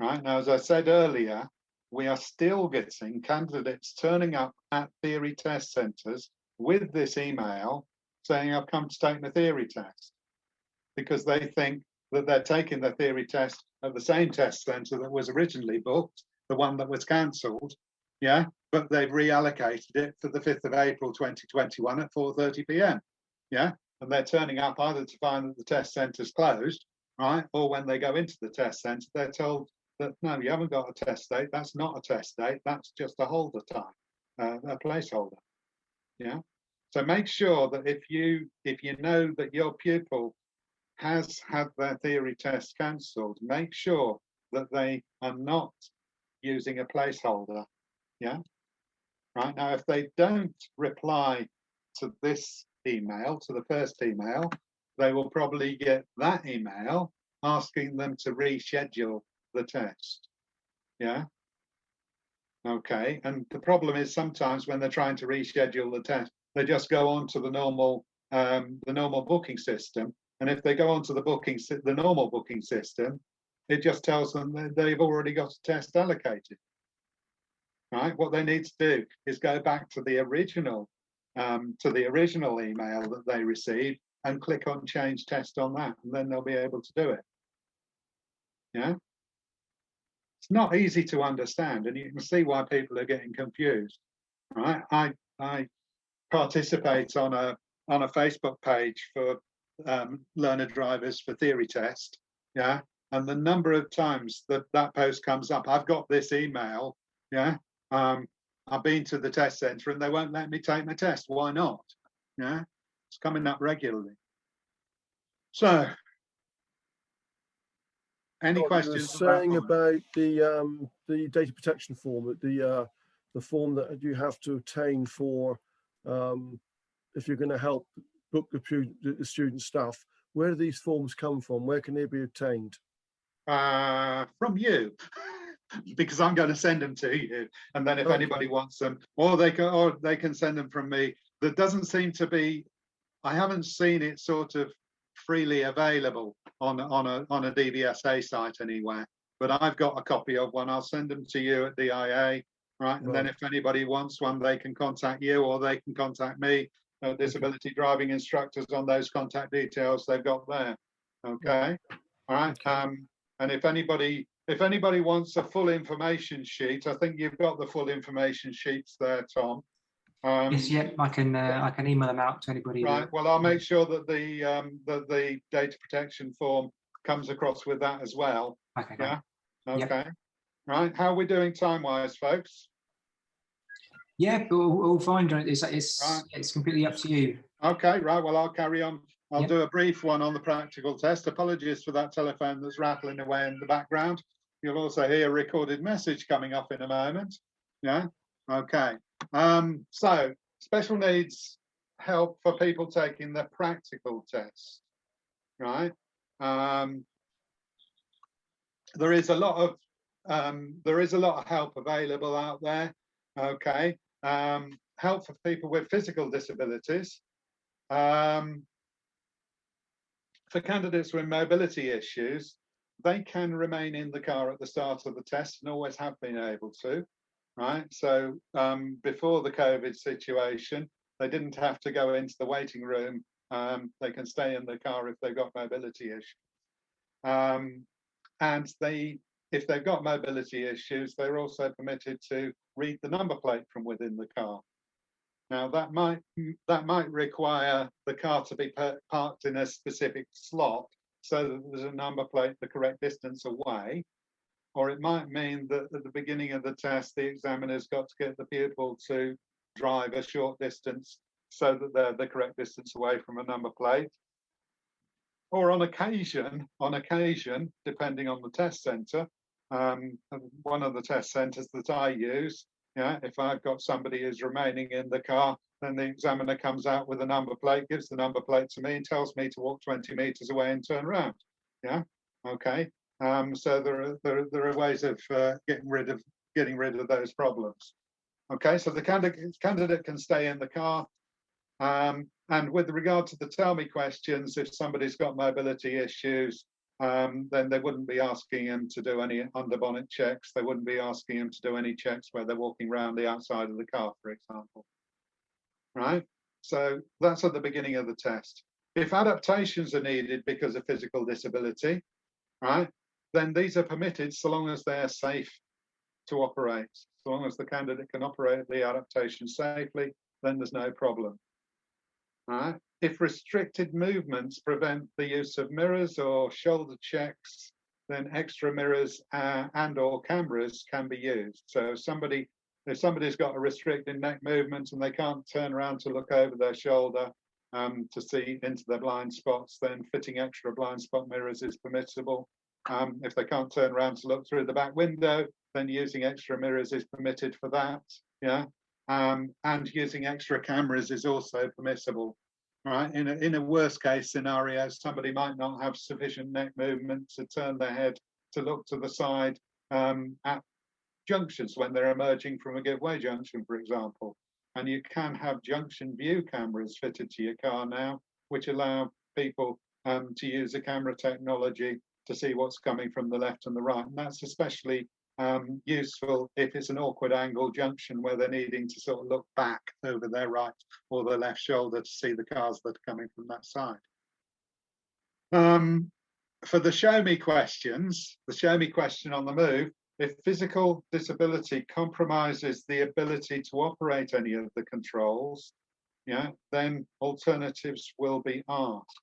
Right, now, as I said earlier, we are still getting candidates turning up at theory test centres with this email saying, I've come to take my theory test, because they think that they're taking the theory test at the same test centre that was originally booked, the one that was cancelled, yeah, but they've reallocated it for the 5th of April 2021 at 4:30 p.m, yeah, and they're turning up either to find that the test centre's closed, right, or when they go into the test centre, they're told that, no, you haven't got a test date, that's not a test date, that's just a holder time, a placeholder, yeah. So make sure that if you know that your pupil has had their theory test cancelled, make sure that they are not using a placeholder, yeah. Right, now, if they don't reply to this email, to the first email, they will probably get that email asking them to reschedule the test, yeah. Okay, and the problem is sometimes when they're trying to reschedule the test, they just go on to the normal booking system, and if they go onto the normal booking system, it just tells them that they've already got a test allocated. Right, what they need to do is go back to the original email that they received and click on change test on that, and then they'll be able to do it. Yeah, it's not easy to understand, and you can see why people are getting confused. Right, I participate on a Facebook page for learner drivers for theory test, yeah, and the number of times that post comes up, I've got this email, yeah, I've been to the test centre and they won't let me take my test. Why not? Yeah, it's coming up regularly. So, any questions? You were saying about the data protection form, the form that you have to obtain for if you're going to help book the student stuff. Where do these forms come from? Where can they be obtained? From you. Because I'm going to send them to you, and then if anybody wants them, or they can send them from me. There doesn't seem to be, I haven't seen it sort of freely available on a DVSA site anywhere, but I've got a copy of one. I'll send them to you at DIA, right? And then if anybody wants one, they can contact you, or they can contact me, disability driving instructors, on those contact details they've got there. Okay, all right. And if anybody wants a full information sheet, I think you've got the full information sheets there, Tom. Yes, yeah, I can email them out to anybody. Right. Well, I'll make sure that the data protection form comes across with that as well. Okay. Yeah. Okay. Yep. Right. How are we doing time-wise, folks? Yeah, but we'll find it. It's completely up to you. Okay. Right. Well, I'll carry on. I'll do a brief one on the practical test. Apologies for that telephone that's rattling away in the background. You'll also hear a recorded message coming up in a moment. Yeah. Okay. So special needs help for people taking the practical test, right? There is a lot of help available out there. Okay. Help for people with physical disabilities. For candidates with mobility issues, they can remain in the car at the start of the test and always have been able to, right? So before the COVID situation, they didn't have to go into the waiting room. They can stay in the car if they've got mobility issues. And if they've got mobility issues, they're also permitted to read the number plate from within the car. Now that might require the car to be parked in a specific slot so that there's a number plate the correct distance away, or it might mean that at the beginning of the test, the examiner's got to get the pupil to drive a short distance so that they're the correct distance away from a number plate. Or on occasion, depending on the test centre, one of the test centres that I use, yeah, if I've got somebody who's remaining in the car, then the examiner comes out with a number plate, gives the number plate to me and tells me to walk 20 metres away and turn around. Yeah, okay. So there are ways of getting rid of those problems. Okay, so the candidate can stay in the car. And with regard to the tell me questions, if somebody's got mobility issues, then they wouldn't be asking them to do any underbonnet checks. They wouldn't be asking them to do any checks where they're walking around the outside of the car, for example. Right? So that's at the beginning of the test. If adaptations are needed because of physical disability, right, then these are permitted so long as they're safe to operate. So long as the candidate can operate the adaptation safely, then there's no problem. Right? If restricted movements prevent the use of mirrors or shoulder checks, then extra mirrors and or cameras can be used. So if somebody's got a restricted neck movement and they can't turn around to look over their shoulder to see into their blind spots, then fitting extra blind spot mirrors is permissible. If they can't turn around to look through the back window, then using extra mirrors is permitted for that. Yeah, and using extra cameras is also permissible. Right, in a worst case scenario, somebody might not have sufficient neck movement to turn their head to look to the side at junctions when they're emerging from a giveaway junction, for example. And you can have junction view cameras fitted to your car now, which allow people to use the camera technology to see what's coming from the left and the right. And that's especially useful if it's an awkward angle junction where they're needing to sort of look back over their right or their left shoulder to see the cars that are coming from that side. For the show me questions, the show me question on the move, if physical disability compromises the ability to operate any of the controls, yeah, then alternatives will be asked.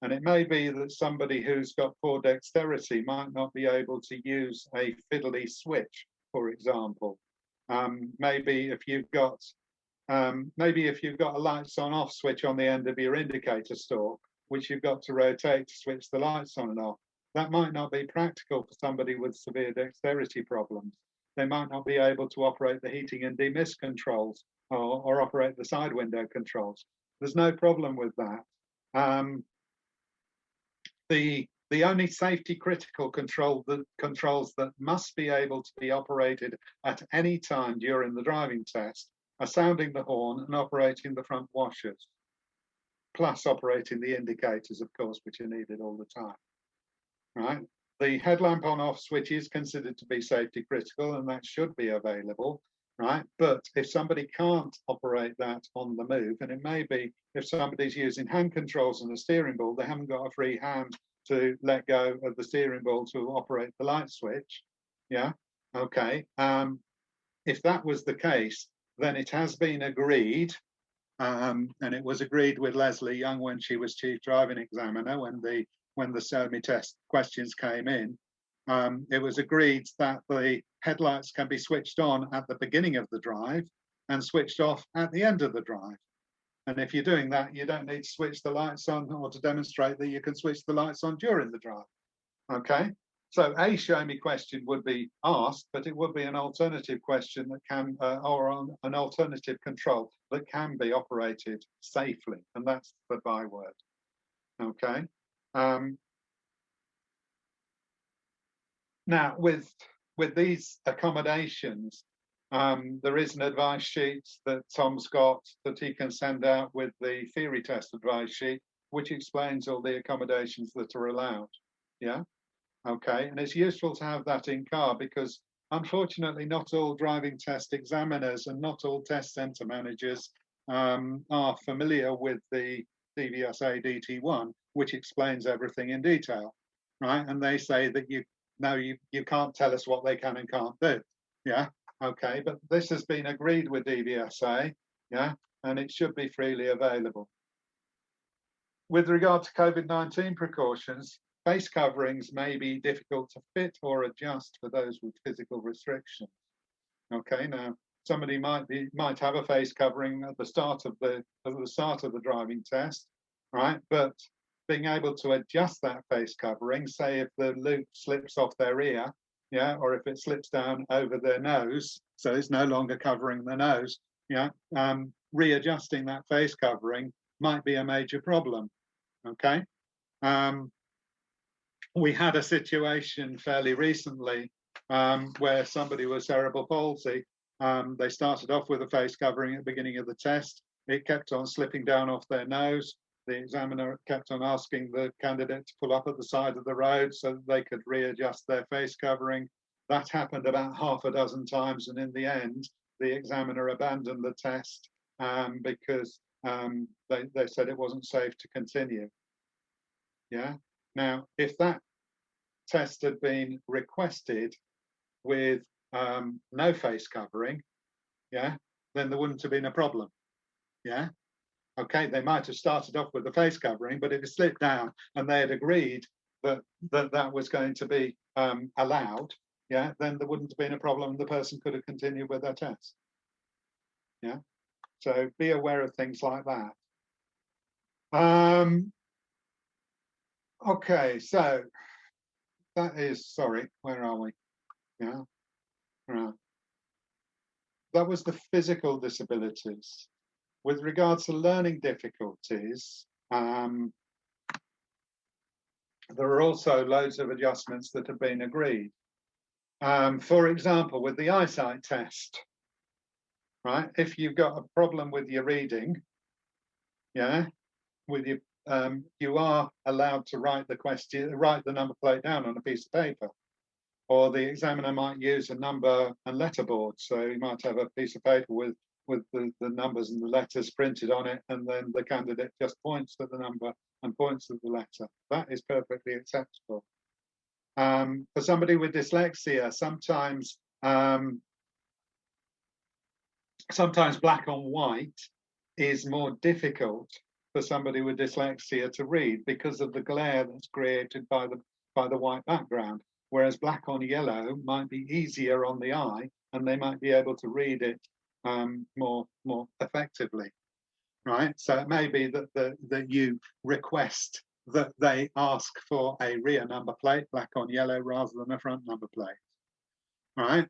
And it may be that somebody who's got poor dexterity might not be able to use a fiddly switch, for example. Maybe if you've got a lights on off switch on the end of your indicator stalk, which you've got to rotate to switch the lights on and off, that might not be practical for somebody with severe dexterity problems. They might not be able to operate the heating and demist controls or operate the side window controls. There's no problem with that. The only safety critical controls that must be able to be operated at any time during the driving test are sounding the horn and operating the front washers, plus operating the indicators, of course, which are needed all the time. Right? The headlamp on-off switch is considered to be safety critical, and that should be available. Right? But if somebody can't operate that on the move, and it may be if somebody's using hand controls on the steering wheel, they haven't got a free hand to let go of the steering wheel to operate the light switch. Yeah, okay. If that was the case, then it has been agreed, and it was agreed with Leslie Young when she was Chief Driving Examiner, when the SOMI test questions came in. It was agreed that the headlights can be switched on at the beginning of the drive and switched off at the end of the drive. And if you're doing that, you don't need to switch the lights on or to demonstrate that you can switch the lights on during the drive. Okay, so a show me question would be asked, but it would be an alternative question that can, or an alternative control that can be operated safely. And that's the byword. Okay. Now, with these accommodations, there is an advice sheet that Tom's got that he can send out with the theory test advice sheet, which explains all the accommodations that are allowed. Yeah, okay, and it's useful to have that in car because unfortunately not all driving test examiners and not all test centre managers are familiar with the DVSA DT1, which explains everything in detail, right? And they say that you can't tell us what they can and can't do. Yeah, okay, but this has been agreed with DVSA, yeah, and it should be freely available. With regard to COVID-19 precautions, face coverings may be difficult to fit or adjust for those with physical restrictions. Okay, now somebody might have a face covering at the start of the driving test, right? But being able to adjust that face covering, say if the loop slips off their ear, yeah, or if it slips down over their nose, so it's no longer covering the nose, yeah, readjusting that face covering might be a major problem. Okay. We had a situation fairly recently where somebody with cerebral palsy, they started off with a face covering at the beginning of the test. it kept on slipping down off their nose. The examiner kept on asking the candidate to pull up at the side of the road so that they could readjust their face covering. That happened about half a dozen times, and in the end, the examiner abandoned the test because they said it wasn't safe to continue. Yeah. Now, if that test had been requested with no face covering, yeah, then there wouldn't have been a problem. Yeah. Okay, they might have started off with the face covering, but if it slipped down and they had agreed that that was going to be allowed, yeah, then there wouldn't have been a problem. The person could have continued with their test. Yeah. So be aware of things like that. Okay, so that is, sorry, where are we? Yeah, right. That was the physical disabilities. With regards to learning difficulties, there are also loads of adjustments that have been agreed. For example, with the eyesight test, right? If you've got a problem with your reading, yeah, with your you are allowed to write the number plate down on a piece of paper, or the examiner might use a number and letter board. So you might have a piece of paper with the numbers and the letters printed on it, and then the candidate just points to the number and points to the letter. That is perfectly acceptable. For somebody with dyslexia, sometimes black on white is more difficult for somebody with dyslexia to read because of the glare that's created by the white background, whereas black on yellow might be easier on the eye, and they might be able to read it more effectively, right? So it may be that you request that they ask for a rear number plate, black on yellow, rather than a front number plate, right?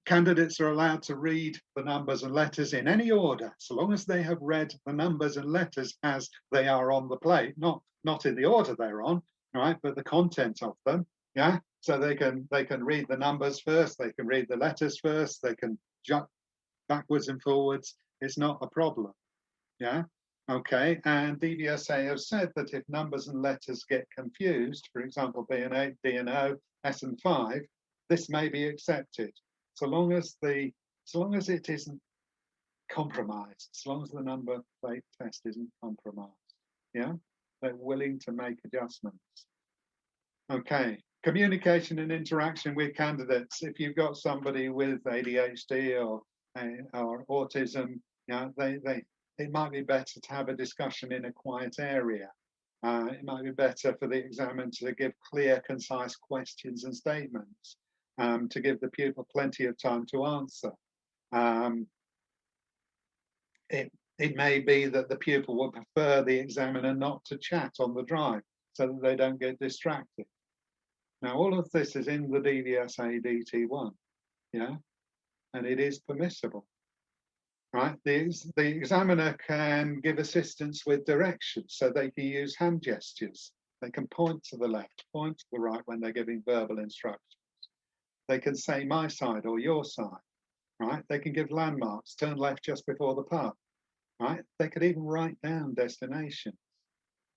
Candidates are allowed to read the numbers and letters in any order, so long as they have read the numbers and letters as they are on the plate, not in the order they're on, right? But the content of them, yeah. So they can read the numbers first, they can read the letters first, they can jump backwards and forwards. It's not a problem, yeah. Okay, and DVSA have said that if numbers and letters get confused, for example, B and A, D and O, S and 5, this may be accepted. So long as it isn't compromised, as long as the number plate test isn't compromised, yeah, they're willing to make adjustments. Okay, communication and interaction with candidates. If you've got somebody with ADHD or autism, you know, it might be better to have a discussion in a quiet area. It might be better for the examiner to give clear, concise questions and statements. To give the pupil plenty of time to answer. It may be that the pupil will prefer the examiner not to chat on the drive so that they don't get distracted. Now, all of this is in the DVSA DT1, yeah, and it is permissible, right? The examiner can give assistance with directions, so they can use hand gestures. They can point to the left, point to the right when they're giving verbal instructions. They can say my side or your side, right? They can give landmarks, turn left just before the park, right? They could even write down destinations.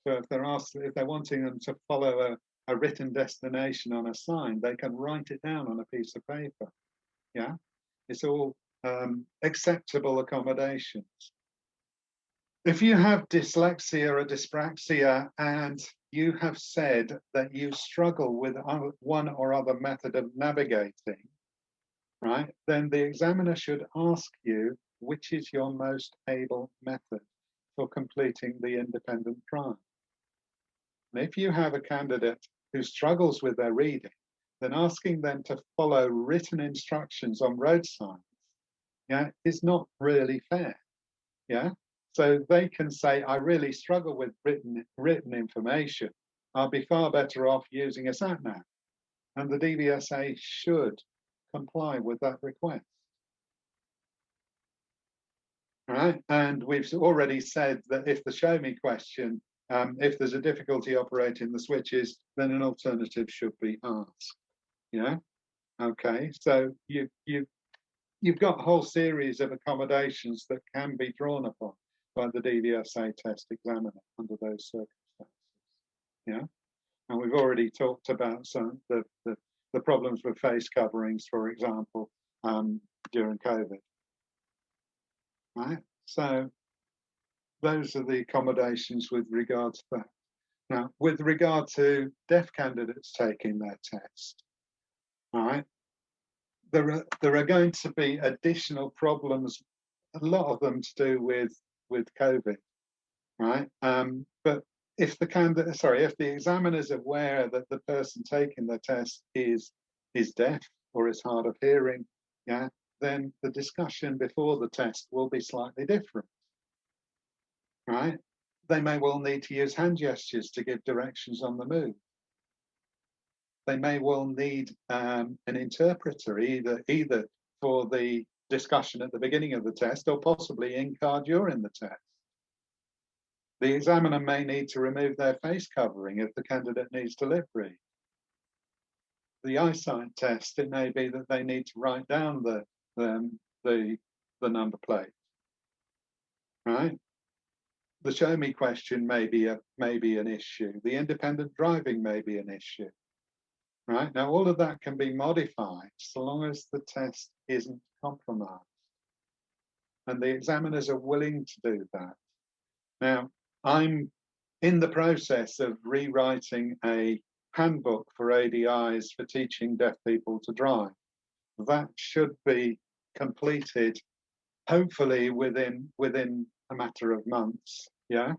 So if they're wanting them to follow a written destination on a sign, they can write it down on a piece of paper, yeah? It's all acceptable accommodations. If you have dyslexia or dyspraxia and you have said that you struggle with one or other method of navigating, right, then the examiner should ask you which is your most able method for completing the independent trial. And if you have a candidate who struggles with their reading, then asking them to follow written instructions on road signs, yeah, is not really fair, yeah? So they can say, I really struggle with written information. I'll be far better off using a sat nav. And the DVSA should comply with that request. All right, and we've already said that if the show me question, if there's a difficulty operating the switches, then an alternative should be asked. Yeah, okay, so you've got a whole series of accommodations that can be drawn upon by the DVSA test examiner under those circumstances. Yeah, and we've already talked about some the problems with face coverings, for example, during COVID. Right, so those are the accommodations with regard to that. Now, with regard to deaf candidates taking their test, all right, there are going to be additional problems, a lot of them to do with COVID, right? But if the examiner is aware that the person taking the test is deaf or is hard of hearing, yeah, then the discussion before the test will be slightly different, right? They may well need to use hand gestures to give directions on the move. They may well need an interpreter, either for the discussion at the beginning of the test or possibly in-car during the test. The examiner may need to remove their face covering if the candidate needs to lip read. The eyesight test, it may be that they need to write down the number plate, right? The show me question may be an issue. The independent driving may be an issue, right? Now, all of that can be modified so long as the test isn't compromised. And the examiners are willing to do that. Now, I'm in the process of rewriting a handbook for ADIs for teaching deaf people to drive. That should be completed, hopefully within a matter of months. Yeah.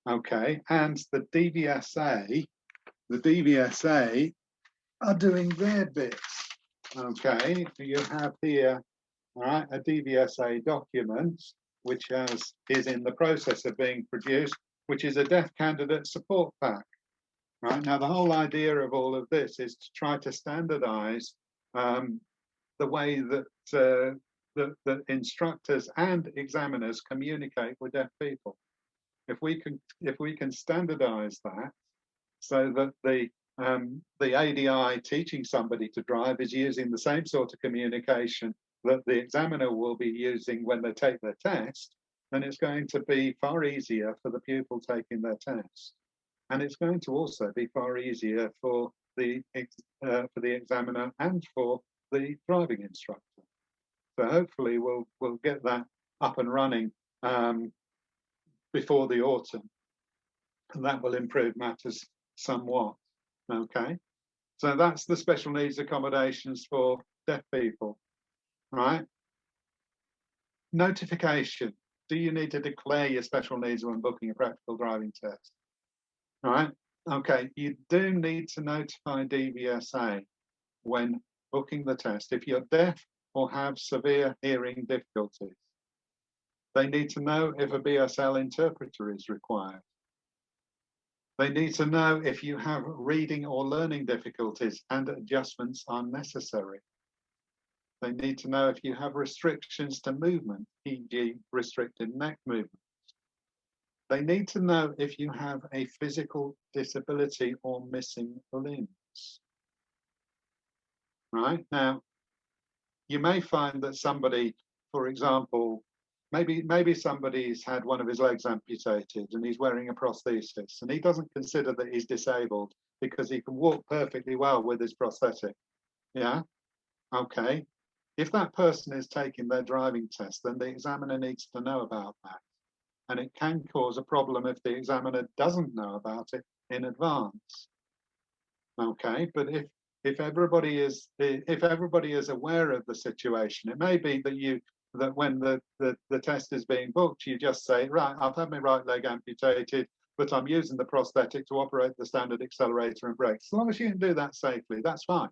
Okay. And the DVSA are doing their bits. Okay. You have here, all right, a DVSA document which is in the process of being produced, which is a deaf candidate support pack. Right. Now, the whole idea of all of this is to try to standardize the way that the instructors and examiners communicate with deaf people. If we can standardize that so that the ADI teaching somebody to drive is using the same sort of communication that the examiner will be using when they take their test, then it's going to be far easier for the pupil taking their test. And it's going to also be far easier for the examiner and for the driving instructor. So hopefully we'll get that up and running before the autumn, and that will improve matters somewhat. Okay, so that's the special needs accommodations for deaf people, right? Notification. Do you need to declare your special needs when booking a practical driving test? All right. Okay, you do need to notify DVSA when booking the test if you're deaf or have severe hearing difficulties. They need to know if a BSL interpreter is required. They need to know if you have reading or learning difficulties and adjustments are necessary. They need to know if you have restrictions to movement, e.g. restricted neck movement. They need to know if you have a physical disability or missing limbs. Right? Now, you may find that somebody, for example, maybe somebody's had one of his legs amputated and he's wearing a prosthesis and he doesn't consider that he's disabled because he can walk perfectly well with his prosthetic. Yeah? Okay. If that person is taking their driving test, then the examiner needs to know about that. And it can cause a problem if the examiner doesn't know about it in advance. Okay, but if everybody is aware of the situation, it may be that when the test is being booked, you just say, right, I've had my right leg amputated, but I'm using the prosthetic to operate the standard accelerator and brakes. As long as you can do that safely, that's fine.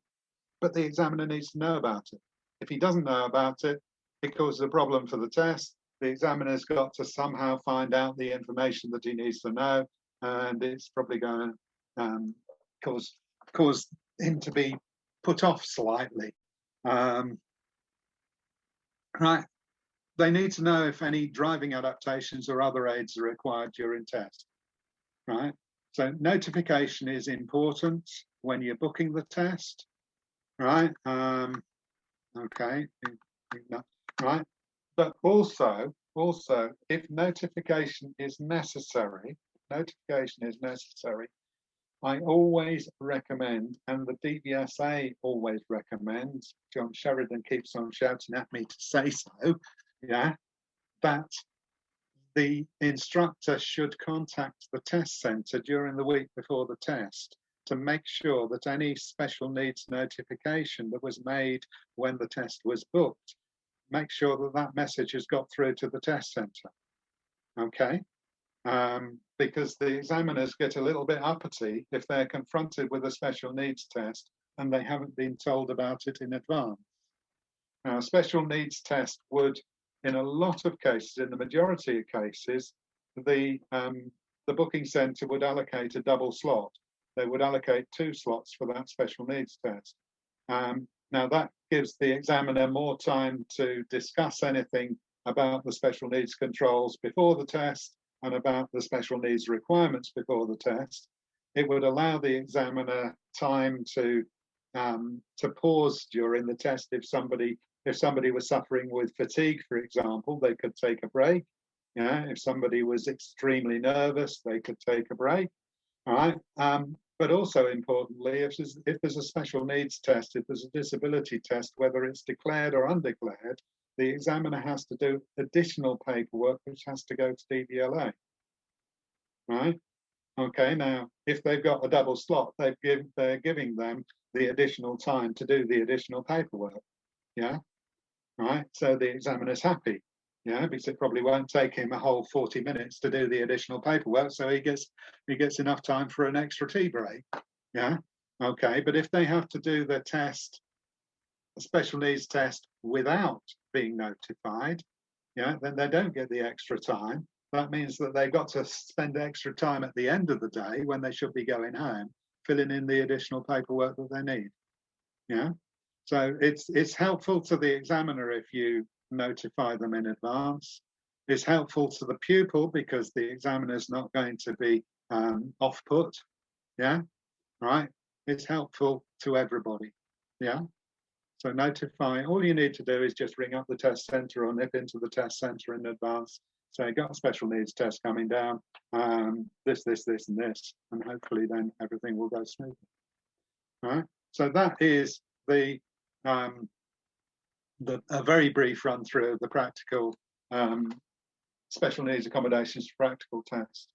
But the examiner needs to know about it. If he doesn't know about it, it causes a problem for the test. The examiner's got to somehow find out the information that he needs to know, and it's probably going to cause him to be put off slightly. Right. They need to know if any driving adaptations or other aids are required during test. Right. So notification is important when you're booking the test. Right. Okay. right? But also, if notification is necessary, I always recommend, and the DVSA always recommends, John Sheridan keeps on shouting at me to say so, yeah, that the instructor should contact the test centre during the week before the test to make sure that any special needs notification that was made when the test was booked, make sure that that message has got through to the test centre, okay? Because the examiners get a little bit uppity if they're confronted with a special needs test and they haven't been told about it in advance. Now, a special needs test would, in a lot of cases, in the majority of cases, the booking centre would allocate a double slot. They would allocate 2 slots for that special needs test. Now, that gives the examiner more time to discuss anything about the special needs controls before the test and about the special needs requirements before the test. It would allow the examiner time to pause during the test. If somebody was suffering with fatigue, for example, they could take a break. Yeah, if somebody was extremely nervous, they could take a break. All right. But also importantly, if there's a special needs test, if there's a disability test, whether it's declared or undeclared, the examiner has to do additional paperwork, which has to go to DVLA. Right? Okay, now, if they've got a double slot, they're giving them the additional time to do the additional paperwork. Yeah? Right? So the examiner's happy. Yeah, because it probably won't take him a whole 40 minutes to do the additional paperwork, so he gets enough time for an extra tea break. Yeah, okay. But if they have to do the test, a special needs test, without being notified, yeah, then they don't get the extra time. That means that they've got to spend extra time at the end of the day when they should be going home, filling in the additional paperwork that they need. Yeah, so it's helpful to the examiner if you notify them in advance. It's helpful to the pupil because the examiner is not going to be off put. Yeah, right. It's helpful to everybody. Yeah. So notify. All you need to do is just ring up the test centre or nip into the test centre in advance. Say, got a special needs test coming down. This, and this, and hopefully then everything will go smoothly. All right. So that is a very brief run through of the practical special needs accommodations practical test.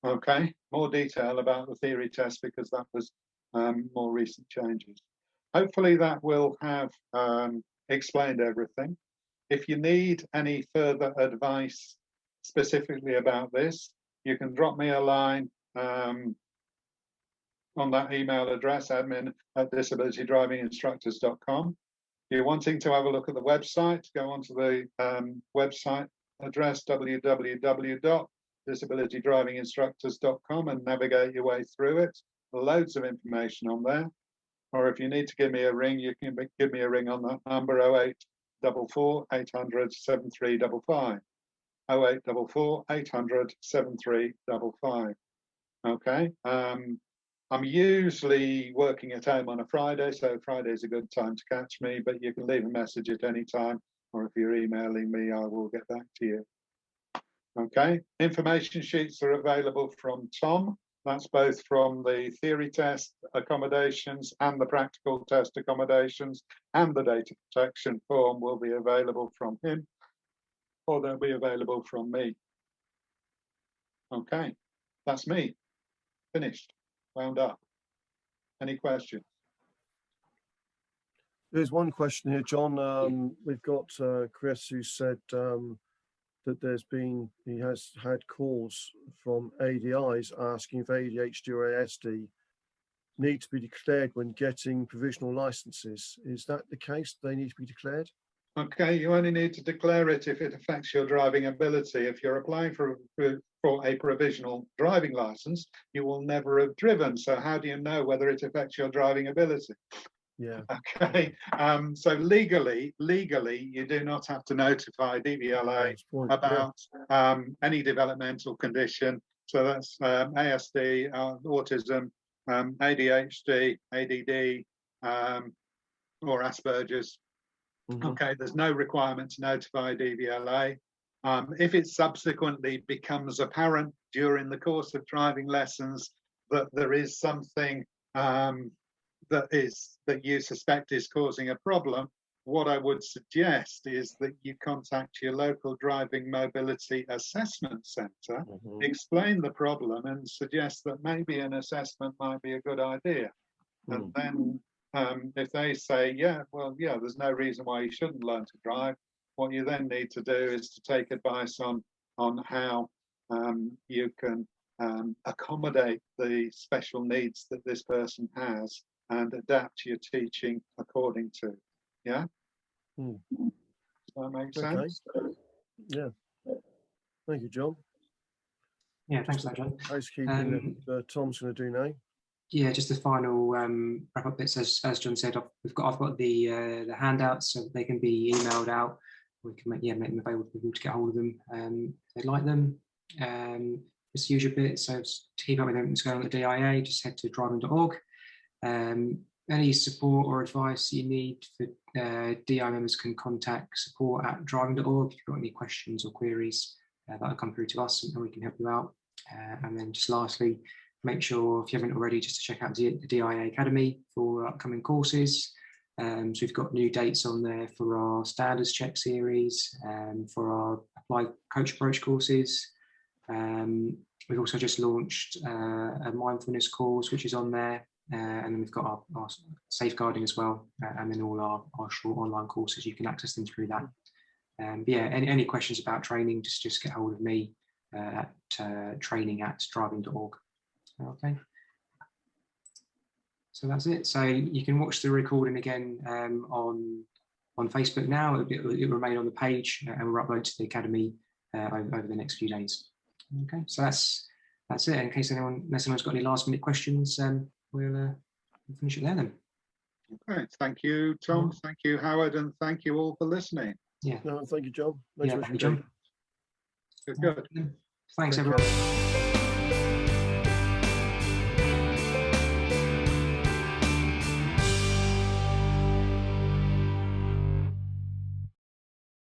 Okay, more detail about the theory test because that was more recent changes. Hopefully that will have explained everything. If you need any further advice specifically about this, you can drop me a line on that email address, admin@disabilitydrivinginstructors.com. If you're wanting to have a look at the website, go onto the website address www.disabilitydrivinginstructors.com and navigate your way through it. Loads of information on there. Or if you need to give me a ring, you can give me a ring on that number 0844 800 7355. 0844 800 7355. Okay. I'm usually working at home on a Friday, so Friday is a good time to catch me, but you can leave a message at any time, or if you're emailing me, I will get back to you. Okay, information sheets are available from Tom. That's both from the theory test accommodations and the practical test accommodations, and the data protection form will be available from him, or they'll be available from me. Okay, that's me, finished. Wound up. Any questions? There's one question here, John. We've got Chris who said that he has had calls from ADIs asking if ADHD or ASD need to be declared when getting provisional licenses. Is that the case? They need to be declared? Okay, you only need to declare it if it affects your driving ability. If you're applying for a provisional driving license, you will never have driven. So how do you know whether it affects your driving ability? Yeah. Okay. So legally, you do not have to notify DVLA about any developmental condition. So that's ASD, autism, ADHD, ADD, or Asperger's. Okay, there's no requirement to notify DVLA. If it subsequently becomes apparent during the course of driving lessons that there is something that you suspect is causing a problem, what I would suggest is that you contact your local driving mobility assessment centre, explain the problem and suggest that maybe an assessment might be a good idea. And then if they say, yeah, there's no reason why you shouldn't learn to drive, what you then need to do is to take advice on how you can accommodate the special needs that this person has and adapt your teaching according to. Yeah. Does that make sense? Yeah. Thank you, John. Yeah, thanks for that, John. Housekeeping that Tom's going to do now. Yeah, just the final wrap up bits. As John said, I've got the handouts, so they can be emailed out. We can make them available for people to get hold of them if they like them. Just the usual bit. So to keep up with everything that's going on at the DIA, just head to driving.org. Any support or advice you need for DI members can contact support@driving.org if you've got any questions or queries that'll come through to us and we can help you out. And then just lastly, make sure if you haven't already just to check out the DIA Academy for upcoming courses. So we've got new dates on there for our standards check series, for our applied coach approach courses. We've also just launched a mindfulness course, which is on there. And then we've got our safeguarding as well, and then all our short online courses. You can access them through that. Yeah, any questions about training, just get hold of me at training@driving.org. Okay. So that's it. So you can watch the recording again on Facebook now. It'll remain on the page, and we'll upload to the Academy over the next few days. Okay, so that's it. In case unless anyone's got any last minute questions, we'll finish it there then. Okay, thank you, Tom. Thank you, Howard, and thank you all for listening. Yeah. No, thank you, John. Thank you, John. Good. Thanks, everyone.